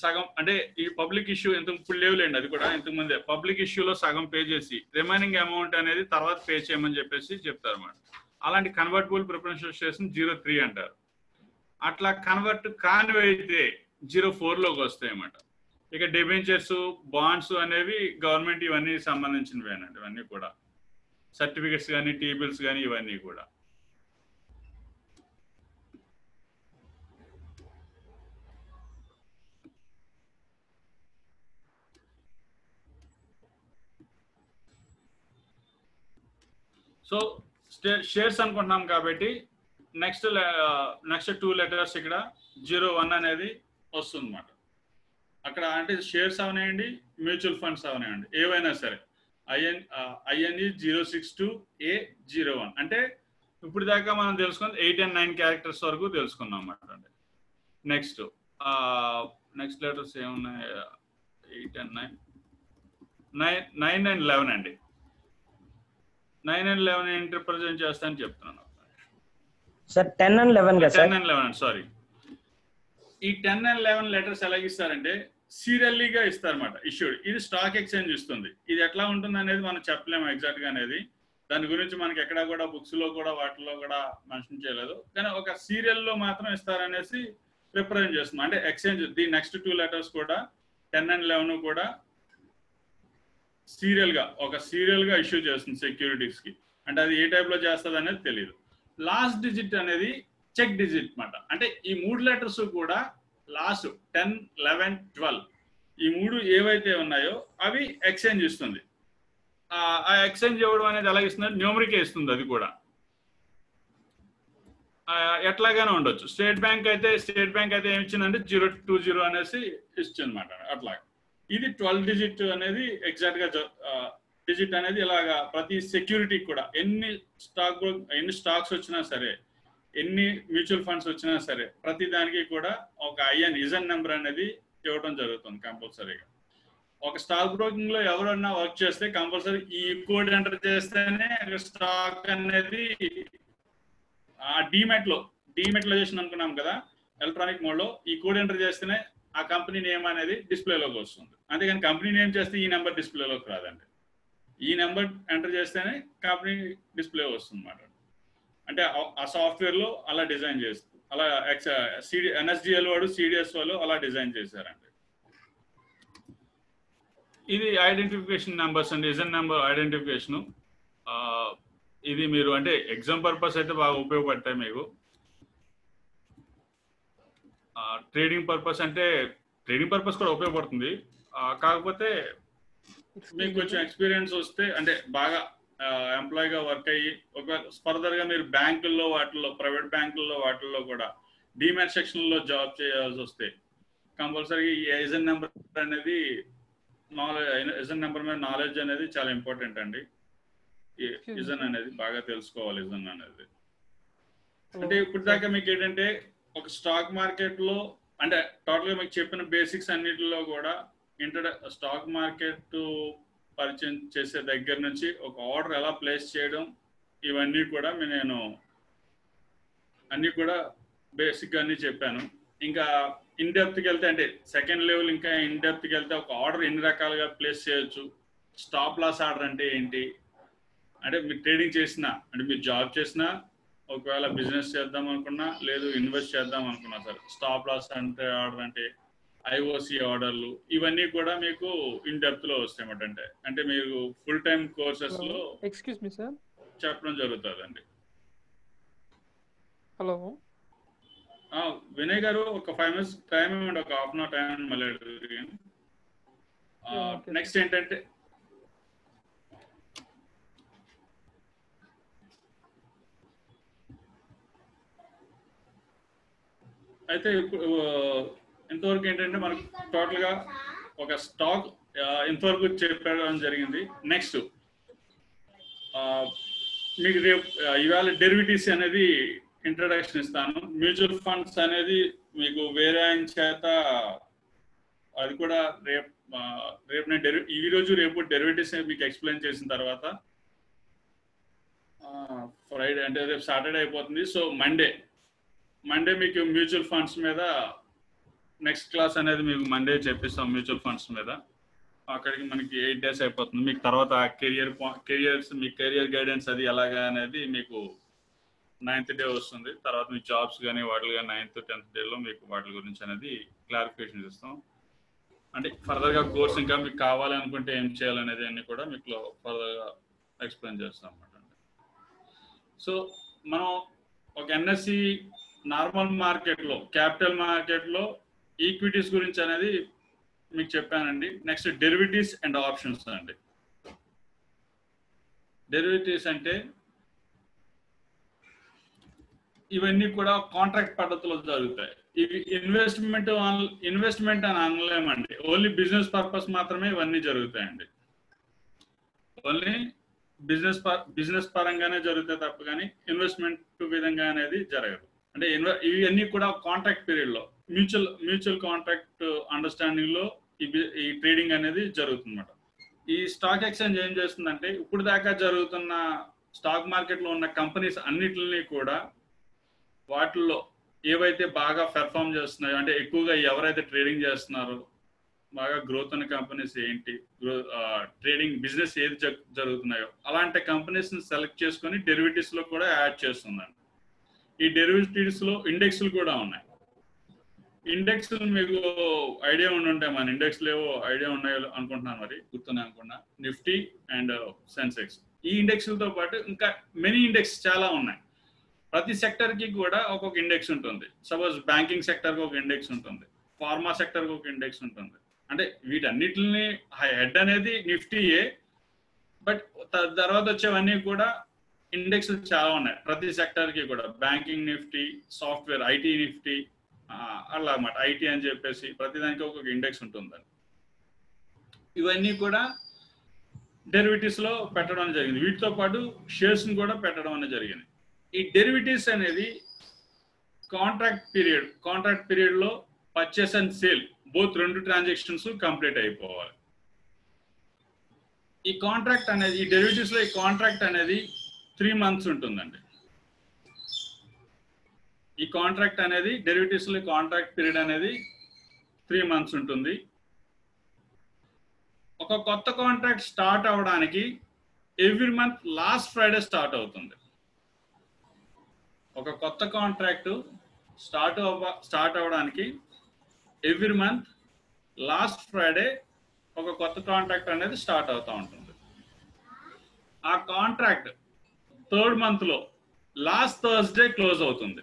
సగం అంటే ఈ పబ్లిక్ ఇష్యూ ఇప్పుడు లేవులేండి, అది కూడా ఇంతకు ముందే పబ్లిక్ ఇష్యూలో సగం పే చేసి రిమైనింగ్ అమౌంట్ అనేది తర్వాత పే చేయమని చెప్పేసి చెప్తారు అన్నమాట. అలాంటి కన్వర్టబుల్ ప్రిఫరెన్షియల్ షేర్స్ 03 అంటారు. అట్లా కన్వర్ట్ కానివైతే 04లోకి వస్తాయి అన్నమాట. ఇక డిబెంచర్స్, బాండ్స్ అనేవి గవర్నమెంట్ ఇవన్నీ సంబంధించినవేనండి. ఇవన్నీ కూడా సర్టిఫికెట్స్ కానీ, టీ బిల్స్ కానీ ఇవన్నీ కూడా. సో షేర్స్ అనుకుంటున్నాం కాబట్టి నెక్స్ట్ 2 లెటర్స్ ఇక్కడ 01 అనేది వస్తుంది అన్నమాట. అక్కడ అంటే షేర్స్ అవనాయండి, మ్యూచువల్ ఫండ్స్ అవనాయండి, ఏవైనా సరే INE 062A01 అంటే ఇప్పుడు దాకా మనం తెలుసుకుంది 8 and 9 క్యారెక్టర్స్ వరకు తెలుసుకున్నాం అన్నమాట అండి. నెక్స్ట్ లెటర్స్ ఏమున్నాయి? 8 and 9 and 11 అండి. 9 and 11 ఏంటి రిప్రజెంట్ చేస్తానని చెప్తున్నాను సార్. 10 and 11 కదా సార్? 10 and 11 sorry. ఈ 10 and 11 లెటర్స్ ఎలా ఇస్తారంటే సీరియల్లీగా ఇస్తారన్నమాట. ఇష్యూడ్ ఇది స్టాక్ ఎక్స్చేంజ్ ఇస్తుంది. ఇది ఎట్లా ఉంటుంది అనేది మనం చెప్పలేము ఎగ్జాక్ట్ గా అనేది. దాని గురించి మనకి ఎక్కడా కూడా బుక్స్ లో కూడా వాటిలో కూడా మెన్షన్ చేయలేదు. కానీ ఒక సీరియల్ లో మాత్రం ఇస్తారనేసి రిప్రజెంట్ చేస్తుంది. అంటే ఎక్స్చేంజ్ ది నెక్స్ట్ 2 లెటర్స్ కూడా 10 and 11 కూడా సీరియల్ గా ఇష్యూ చేస్తుంది సెక్యూరిటీస్ కి. అంటే అది ఏ టైప్ లో చేస్తుంది అనేది తెలియదు. లాస్ట్ డిజిట్ అనేది చెక్ డిజిట్ అన్నమాట. అంటే ఈ 3 లెటర్స్ కూడా లాస్ట్ 10, 11, 12 ఈ 3 ఏవైతే ఉన్నాయో అవి ఎక్స్చేంజ్ ఇస్తుంది. ఆ ఎక్స్చేంజ్ ఇవ్వడం అనేది ఎలా ఇస్తుంది? న్యూమరిక్ ఇస్తుంది. అది కూడా ఎట్లాగానే ఉండొచ్చు. స్టేట్ బ్యాంక్ అయితే ఏమి ఇచ్చిందంటే 020 అనేసి ఇచ్చింది అనమాట. అట్లా ఇది 12 డిజిట్ అనేది ఎగ్జాక్ట్ గా డిజిట్ అనేది ఇలాగా ప్రతి సెక్యూరిటీ కూడా ఎన్ని స్టాక్స్ వచ్చినా సరే, ఎన్ని మ్యూచువల్ ఫండ్స్ వచ్చినా సరే, ప్రతి దానికి కూడా ఒక ఇజన్ నెంబర్ అనేది ఇవ్వడం జరుగుతుంది కంపల్సరీగా. ఒక స్టాక్ బ్రోకింగ్ లో ఎవరన్నా వర్క్ చేస్తే కంపల్సరీ ఈ కోడ్ ఎంటర్ చేస్తేనే స్టాక్ అనేది డీమెట్ లో చేసిన అనుకున్నాం కదా ఎలక్ట్రానిక్ మోడ్ లో, ఈ కోడ్ ఎంటర్ చేస్తేనే ఆ కంపెనీ నేమ్ అనేది డిస్ప్లేలోకి వస్తుంది. అంతేగాని కంపెనీ నేమ్ చేస్తే ఈ నెంబర్ డిస్ప్లేలోకి రాదండి. ఈ నెంబర్ ఎంటర్ చేస్తేనే కంపెనీ డిస్ప్లే వస్తుంది అన్నమాట. అంటే ఆ సాఫ్ట్వేర్ లో అలా డిజైన్ చేస్తుంది. అలా NSDL వాడు CDS వాళ్ళు అలా డిజైన్ చేశారండి. ఇది ఐడెంటిఫికేషన్ నెంబర్స్ అండి, ఇజన్ నెంబర్ ఐడెంటిఫికేషన్. ఇది మీరు అంటే ఎగ్జామ్ పర్పస్ అయితే బాగా ఉపయోగపడతాయి మీకు. ట్రేడింగ్ పర్పస్ కూడా ఉపయోగపడుతుంది. కాకపోతే మీకు కొంచెం ఎక్స్పీరియన్స్ వస్తే అంటే బాగా ఎంప్లాయీగా వర్క్ అయ్యి ఒకవేళ ఫర్దర్ గా మీరు బ్యాంకుల్లో ప్రైవేట్ బ్యాంకుల్లో వాటిల్లో కూడా డిమాట్ సెక్షన్ లో జాబ్ చేయాల్సి వస్తే కంపల్సరీ ఈ ఇజన్ నెంబర్ అనేది ఇజన్ నెంబర్ మీద నాలెడ్జ్ అనేది చాలా ఇంపార్టెంట్ అండి. ఇజన్ అనేది బాగా తెలుసుకోవాలి. ఇజన్ అనేది అంటే ఇప్పుడు దాకా మీకు ఏంటంటే ఒక స్టాక్ మార్కెట్ లో అంటే టోటల్ గా మీకు చెప్పిన బేసిక్స్ అన్నిటిలో కూడా స్టాక్ మార్కెట్ పరిచయం చేసే దగ్గర నుంచి ఒక ఆర్డర్ ఎలా ప్లేస్ చేయడం ఇవన్నీ కూడా నేను అన్ని కూడా బేసిక్ గా అన్ని చెప్పాను. ఇంకా ఇన్ డెప్త్కి వెళ్తే అంటే సెకండ్ లెవెల్ ఇంకా ఇన్ డెప్త్కి వెళ్తే ఒక ఆర్డర్ ఎన్ని రకాలుగా ప్లేస్ చేయొచ్చు, స్టాప్ లాస్ ఆర్డర్ అంటే ఏంటి, అంటే మీరు ట్రేడింగ్ చేసినా అంటే మీరు జాబ్ చేసినా ఒకవేళ బిజినెస్ చేద్దాం అనుకున్నా లేదు ఇన్వెస్ట్ చేద్దాం అనుకున్నా సరే స్టాప్ లాస్ అంటే ఆర్డర్ అంటే IOC ఆర్డర్లు ఇవన్నీ కూడా మీకు ఇన్ డెప్త్ లో వస్తాయి. అంటే మీరు ఫుల్ టైమ్ కోర్సెస్ లో ఎక్స్క్యూజ్ మీ సార్ చెప్పడం జరుగుతుందండి. హలో వినయ్ గారు ఒక 5 minutes టైం ఇవ్వండి, ఒక హాఫ్ అన్ అవర్ టైం మళ్ళీ నెక్స్ట్ ఏంటంటే అయితే ఇంతవరకు ఏంటంటే మనకు టోటల్ గా ఒక స్టాక్ ఇంతవరకు చెప్పడం జరిగింది. నెక్స్ట్ మీకు రేపు ఇవాళ డెరివేటివ్స్ అనేది ఇంట్రడక్షన్ ఇస్తాను. మ్యూచువల్ ఫండ్స్ అనేది మీకు వేరే ఆయన చేత అది కూడా రేపు నేను ఈరోజు రేపు డెరివేటివ్స్ మీకు ఎక్స్ప్లెయిన్ చేసిన తర్వాత ఫ్రైడే అంటే రేపు సాటర్డే అయిపోతుంది. సో మండే మీకు మ్యూచువల్ ఫండ్స్ మీద నెక్స్ట్ క్లాస్ అనేది మీకు మండే చెప్పిస్తాం. మ్యూచువల్ ఫండ్స్ మీద అక్కడికి మనకి 8 days అయిపోతుంది. మీకు తర్వాత మీ కెరియర్ గైడెన్స్ అది ఎలాగా అనేది మీకు 9th day వస్తుంది. తర్వాత మీ జాబ్స్ కానీ వాటి కానీ 9th, 10th డేలో మీకు వాటి గురించి అనేది క్లారిఫికేషన్ ఇస్తాం. అంటే ఫర్దర్గా కోర్స్ ఇంకా మీకు కావాలనుకుంటే ఏం చేయాలనేది అన్ని కూడా మీకు ఫర్దర్గా ఎక్స్ప్లెయిన్ చేస్తాం అన్నమాట. సో మనం ఒక NSE నార్మల్ మార్కెట్లో క్యాపిటల్ మార్కెట్లో ఈక్విటీస్ గురించి అనేది మీకు చెప్పానండి. నెక్స్ట్ డెరివేటివ్స్ అండ్ ఆప్షన్స్ అండి. డెరివేటివ్స్ అంటే ఇవన్నీ కూడా కాంట్రాక్ట్ పద్ధతిలో జరుగుతాయి. ఇవి ఇన్వెస్ట్మెంట్ అని అనలేమండి. ఓన్లీ బిజినెస్ పర్పస్ మాత్రమే ఇవన్నీ జరుగుతాయండి. ఓన్లీ బిజినెస్ పరంగానే జరుగుతాయి తప్ప కానీ ఇన్వెస్ట్మెంట్ విధంగా అనేది జరగదు. అంటే ఇవన్నీ కూడా కాంట్రాక్ట్ పీరియడ్ లో మ్యూచువల్ కాంట్రాక్ట్ అండర్స్టాండింగ్ లో ఈ ట్రేడింగ్ అనేది జరుగుతుందన్నమాట. ఈ స్టాక్ ఎక్స్చేంజ్ ఏం చేస్తుందంటే ఇప్పుడు దాకా జరుగుతున్న స్టాక్ మార్కెట్ లో ఉన్న కంపెనీస్ అన్నిటిని కూడా వాటిల్లో ఏవైతే బాగా పెర్ఫామ్ చేస్తున్నాయో అంటే ఎక్కువగా ఎవరైతే ట్రేడింగ్ చేస్తున్నారో బాగా గ్రోత్ అనే కంపెనీస్ ఏంటి, ట్రేడింగ్ బిజినెస్ ఏది జరుగుతున్నాయో అలాంటి కంపెనీస్ ని సెలెక్ట్ చేసుకొని డెరివేటివ్స్ లో కూడా యాడ్ చేస్తుందండి. ఈ డెరివేటివ్స్ లో ఇండెక్స్లు కూడా ఉన్నాయి. ఇండెక్స్ మీకు ఐడియా ఉండి ఉంటాయి, మన ఇండెక్స్ లేవో ఐడియా ఉన్నాయో అనుకుంటున్నాను, మరి గుర్తున్నాయి అనుకున్నా. నిఫ్టీ అండ్ సెన్సెక్స్, ఈ ఇండెక్స్లతో పాటు ఇంకా మెనీ ఇండెక్స్ చాలా ఉన్నాయి. ప్రతి సెక్టర్ కి కూడా ఒక్కొక్క ఇండెక్స్ ఉంటుంది. సపోజ్ బ్యాంకింగ్ సెక్టర్ కి ఒక ఇండెక్స్ ఉంటుంది, ఫార్మా సెక్టర్ కి ఒక ఇండెక్స్ ఉంటుంది. అంటే వీటన్నిటిని హెడ్ అనేది నిఫ్టీయే, బట్ తర్వాత వచ్చేవన్నీ కూడా ఇండెక్స్ చాలా ఉన్నాయి ప్రతి సెక్టర్ కి కూడా. Banking Nifty, software IT Nifty, అలా అన్నమాట. ఐటీ అని చెప్పేసి ప్రతిదానికి ఒక్కొక్క ఇండెక్స్ ఉంటుందని. ఇవన్నీ కూడా డెరివేటివ్స్ లో పెట్టడం జరిగింది. వీటితో పాటు షేర్స్ ని కూడా పెట్టడం అనేది జరిగింది. ఈ డెరివేటివ్స్ అనేది కాంట్రాక్ట్ పీరియడ్ లో purchase and sale both 2 transactions complete అయిపోవాలి. ఈ కాంట్రాక్ట్ అనేది, ఈ డెరివేటివ్స్ లో ఈ కాంట్రాక్ట్ అనేది 3 months ఉంటుందండి. ఈ కాంట్రాక్ట్ అనేది డెరివేటివ్స్ లో కాంట్రాక్ట్ పీరియడ్ అనేది 3 months ఉంటుంది. ఒక కొత్త కాంట్రాక్ట్ స్టార్ట్ అవడానికి every month last Friday start అవుతుంది. ఒక కొత్త కాంట్రాక్ట్ స్టార్ట్ అవడానికి ఎవ్రీ మంత్ లాస్ట్ ఫ్రైడే ఒక కొత్త కాంట్రాక్ట్ అనేది స్టార్ట్ అవుతూ ఉంటుంది. ఆ కాంట్రాక్ట్ 3rd month లో లాస్ట్ థర్స్డే క్లోజ్ అవుతుంది.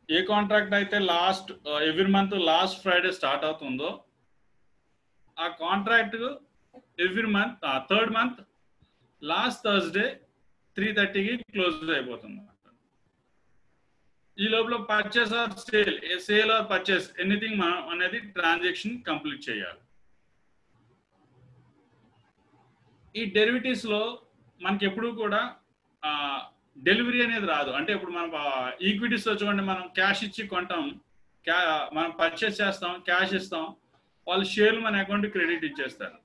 ఏ కాంట్రాక్ట్ అయితే every month last Friday start అవుతుందో ఆ contract every month 3rd month last Thursday 3:30కి క్లోజ్ అయిపోతుంది. ఈ లోపల purchase or sale or purchase anything అనేది ట్రాన్సాక్షన్ కంప్లీట్ చేయాలి. ఈ డెరివేటివ్స్ లో మనకి ఎప్పుడు కూడా డెలివరీ అనేది రాదు. అంటే ఇప్పుడు మనం ఈక్విటీస్ లో చూడండి, మనం క్యాష్ ఇచ్చి కొంటాం, మనం పర్చేస్ చేస్తాం, క్యాష్ ఇస్తాం, వాళ్ళు షేర్లు మన అకౌంట్ క్రెడిట్ ఇచ్చేస్తారు.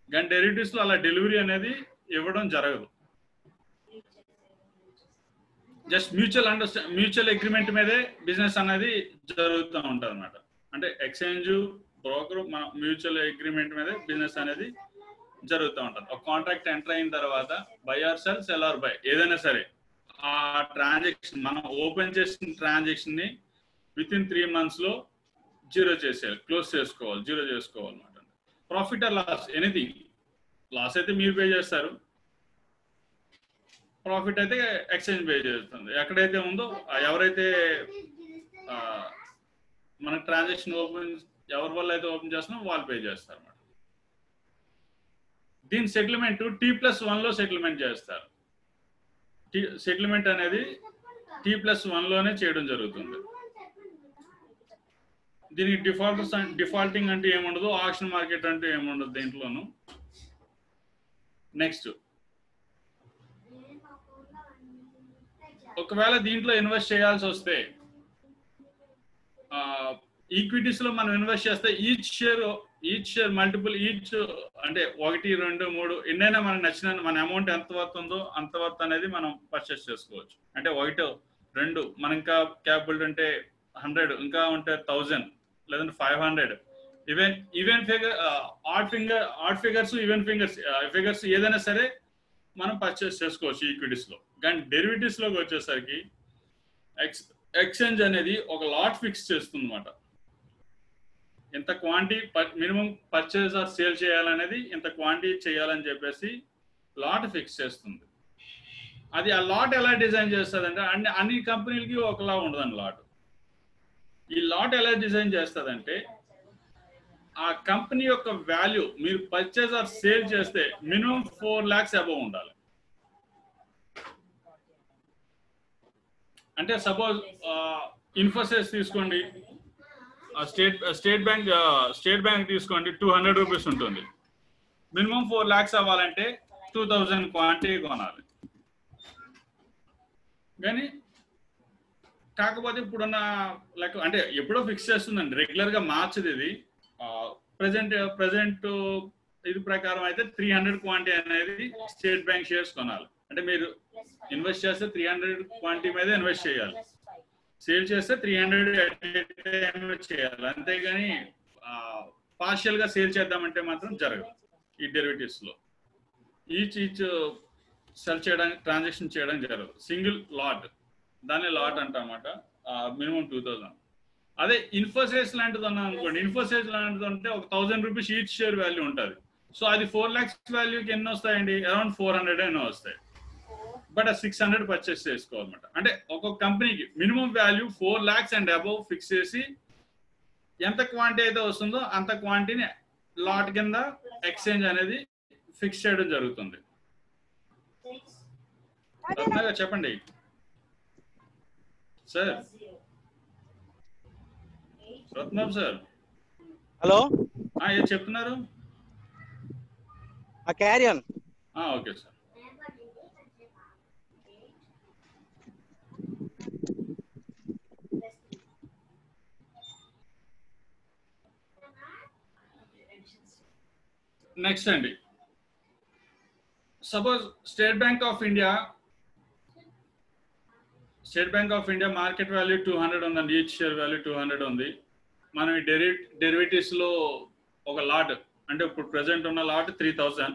కానీ డెరివేటివ్స్ లో అలా డెలివరీ అనేది ఇవ్వడం జరగదు. జస్ట్ మ్యూచువల్ అగ్రిమెంట్ మీదే బిజినెస్ అనేది జరుగుతూ ఉంటుంది అనమాట. అంటే ఎక్స్చేంజ్ బ్రోకర్ మన మ్యూచువల్ అగ్రిమెంట్ మీదే బిజినెస్ అనేది జరుగుతూ ఉంటుంది. ఒక కాంట్రాక్ట్ ఎంటర్ అయిన తర్వాత buy or sell, sell or buy, ఏదైనా సరే ఆ ట్రాన్సాక్షన్ మనం ఓపెన్ చేసిన ట్రాన్సాక్షన్ ని విత్ ఇన్ 3 months లో జీరో చేసేయాలి, క్లోజ్ చేసుకోవాలి, జీరో చేసుకోవాలన్నమాట. Profit or loss anything, loss అయితే మీరు పే చేస్తారు, ప్రాఫిట్ అయితే ఎక్స్చేంజ్ పే చేస్తుంది. ఎక్కడైతే ఉందో ఎవరైతే మన ట్రాన్సాక్షన్ ఎవరి వల్ల అయితే ఓపెన్ చేస్తున్నాం వాళ్ళు పే చేస్తారు అన్నమాట. దీని సెటిల్మెంట్ T+1 లో సెటిల్మెంట్ చేస్తారు. సెటిల్మెంట్ అనేది T+1 లోనే చేయడం జరుగుతుంది. దీనికి డిఫాల్టింగ్ అంటే ఏముండదు, ఆక్షన్ మార్కెట్ అంటే ఏముండదు దీంట్లోను. నెక్స్ట్, ఒకవేళ దీంట్లో ఇన్వెస్ట్ చేయాల్సి వస్తే ఈక్విటీస్ లో మనం ఇన్వెస్ట్ చేస్తే ఈచ్ షేర్ మల్టిపుల్, అంటే 1, 2, 3 ఎన్నైనా మనకు నచ్చిన మన అమౌంట్ ఎంత వర్త్ ఉందో అంత వర్త్ అనేది మనం పర్చేస్ చేసుకోవచ్చు. అంటే 1, 2 మన ఇంకా క్యాపిటల్ ఉంటే 100, ఇంకా ఉంటే 1000 లేదంటే 500, even figure, odd figures, even figures ఏదైనా సరే మనం పర్చేస్ చేసుకోవచ్చు ఈక్విటీస్ లో. కానీ డెరివేటివ్స్ లోకి వచ్చేసరికి ఎక్స్చేంజ్ అనేది ఒక లాట్ ఫిక్స్ చేస్తుంది అన్నమాట. ఇంత quantity minimum purchase or sale చేయాలనేది, ఇంత క్వాంటిటీ చేయాలని చెప్పేసి లాట్ ఫిక్స్ చేస్తుంది. అది ఆ లాట్ ఎలా డిజైన్ చేస్తుందంటే అన్ని కంపెనీలకి ఒకలా ఉండదండి లాట్. ఈ లాట్ ఎలా డిజైన్ చేస్తుందంటే ఆ కంపెనీ యొక్క వాల్యూ మీరు పర్చేస్ ఆర్ సేల్ చేస్తే మినిమం 4 lakhs అబౌవ్ ఉండాలి. అంటే సపోజ్ ఇన్ఫోసిస్ తీసుకోండి, స్టేట్ బ్యాంక్ తీసుకోండి, 200 rupees ఉంటుంది. మినిమం 4 lakhs అవ్వాలంటే 2000 క్వాంటిటీ కొనాలి. కానీ కాకపోతే ఇప్పుడున్న లెక్క అంటే ఎప్పుడో ఫిక్స్ చేస్తుందండి, రెగ్యులర్ గా మార్చదు ఇది. ప్రజెంట్ ఇది ప్రకారం అయితే 300 క్వాంటిటీ అనేది స్టేట్ బ్యాంక్ షేర్స్ కొనాలి. అంటే మీరు ఇన్వెస్ట్ చేస్తే 300 క్వాంటిటీ మీద ఇన్వెస్ట్ చేయాలి, సేల్ చేస్తే 300 ఇన్వెస్ట్ చేయాలి. అంతేగాని పార్షియల్ గా సేల్ చేద్దామంటే మాత్రం జరగదు. ఈ డెరివేటివ్స్ లో ఈచ్ సెల్ చేయడానికి, ట్రాన్సాక్షన్ చేయడం జరగదు. సింగిల్ లాట్ దాన్ని లాట్ అంటామాట. మినిమం 2000. అదే ఇన్ఫోసిస్ లాంటిది అన్నా అనుకోండి, ఇన్ఫోసిస్ లాంటిది అంటే ఒక 1000 రూపీస్ ఈచ్ షేర్ వాల్యూ ఉంటుంది. సో అది 4 lakhs వాల్యూకి ఎన్ని వస్తాయండి? అరౌండ్ 400 ఎన్నో వస్తాయి. బట్ ఆ 600 పర్చేస్ చేసుకోవాలన్నమాట. అంటే ఒక్కొక్క కంపెనీకి minimum value 4 lakhs and above fix చేసి ఎంత క్వాంటిటీ అయితే వస్తుందో అంత క్వాంటిటీని లాట్ కింద ఎక్స్చేంజ్ అనేది ఫిక్స్ చేయడం జరుగుతుంది. చెప్పండి సార్. రత్నం సార్. హలో, ఏం చెప్తున్నారు? Carry on. Okay sir. Next అండి, suppose State Bank of India market value 200 ఉందండి, ఈచ్ షేర్ వాల్యూ 200 ఉంది. మనం ఈ డెరివేటివ్స్ లో ఒక లాట్, అంటే ఇప్పుడు ప్రెసెంట్ ఉన్న లాట్ 3000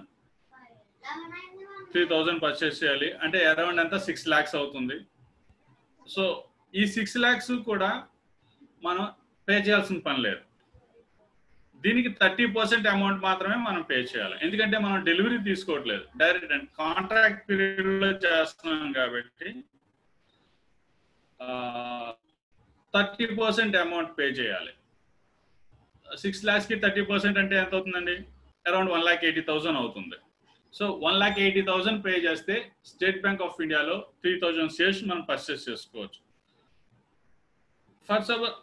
పర్చేస్ చేయాలి. అంటే అరౌండ్ ఎంత 6 lakhs అవుతుంది. సో ఈ 6 lakhs కూడా మనం పే చేయాల్సిన పని లేదు. దీనికి 30% అమౌంట్ మాత్రమే మనం పే చేయాలి. ఎందుకంటే మనం డెలివరీ తీసుకోవట్లేదు, డైరెక్ట్ అండ్ కాంట్రాక్ట్ పీరియడ్ లో చేస్తున్నాం కాబట్టి 30% అమౌంట్ పే చేయాలి. 6 lakhs కి 30% అంటే ఎంత అవుతుందండి? అరౌండ్ 1,80,000 అవుతుంది. సో 1,80,000 పే చేస్తే స్టేట్ బ్యాంక్ ఆఫ్ ఇండియాలో 3000 షేర్స్ మనం పర్చేస్ చేసుకోవచ్చు. ఫర్ సపోజ్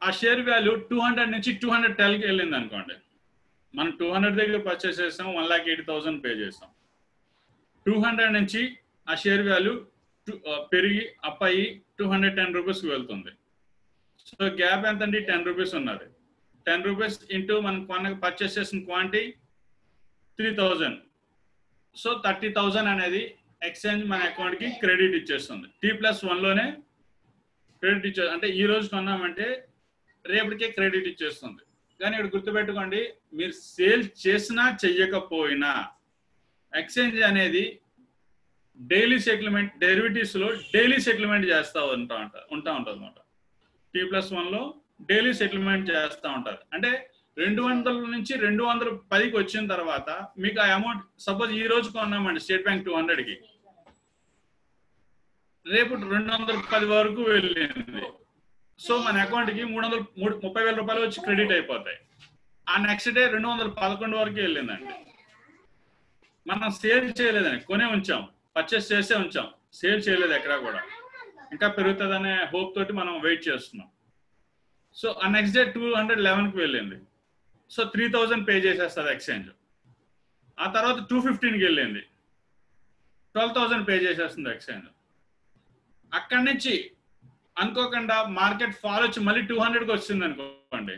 ఆ షేర్ వాల్యూ 200 నుంచి 210కి వెళ్ళింది అనుకోండి. మనం 200 దగ్గర పర్చేస్ చేస్తాం, 1,80,000 పే చేస్తాం. 200 నుంచి ఆ షేర్ వాల్యూ పెరిగి అప్ అయ్యి 210 రూపీస్కి వెళ్తుంది. సో గ్యాప్ ఎంత అండి? 10 రూపీస్ ఉన్నది. 10 రూపీస్ ఇంటూ మనం పర్చేస్ చేసిన క్వాంటిటీ 3000. సో 30,000 అనేది ఎక్స్చేంజ్ మన అకౌంట్కి క్రెడిట్ ఇచ్చేస్తుంది. T+1లోనే క్రెడిట్ ఇచ్చే, అంటే ఈ రోజు కొన్నామంటే రేపటికే క్రెడిట్ ఇచ్చేస్తుంది. కానీ ఇక్కడ గుర్తుపెట్టుకోండి, మీరు సేల్ చేసినా చెయ్యకపోయినా ఎక్స్చేంజ్ అనేది డైలీ సెటిల్మెంట్, డెరివేటివ్స్ లో డైలీ సెటిల్మెంట్ చేస్తూ ఉంటుంది అనమాట. T+1లో డైలీ సెటిల్మెంట్ చేస్తూ ఉంటారు. అంటే 200 నుంచి 210కి వచ్చిన తర్వాత మీకు ఆ అమౌంట్, సపోజ్ ఈ రోజు కొన్నామండి స్టేట్ బ్యాంక్ 200కి, రేపు 210 వరకు వెళ్ళింది. సో మన అకౌంట్కి 30,000 రూపాయలు వచ్చి క్రెడిట్ అయిపోతాయి. ఆ నెక్స్ట్ డే 211 వరకు వెళ్ళిందండి. మనం సేల్ చేయలేదండి, కొనే ఉంచాం, పర్చేస్ చేసే ఉంచాం, సేల్ చేయలేదు ఎక్కడా కూడా. ఇంకా పెరుగుతుందనే హోప్ తోటి మనం వెయిట్ చేస్తున్నాం. సో ఆ నెక్స్ట్ డే 211కి వెళ్ళింది. సో 3000 పే చేసేస్తుంది ఎక్స్చేంజ్. ఆ తర్వాత 215కి వెళ్ళింది, 12,000 పే చేసేస్తుంది ఎక్స్చేంజ్. అక్కడి నుంచి అనుకోకుండా మార్కెట్ ఫాల్ వచ్చి మళ్ళీ 200కి వచ్చింది అనుకోండి,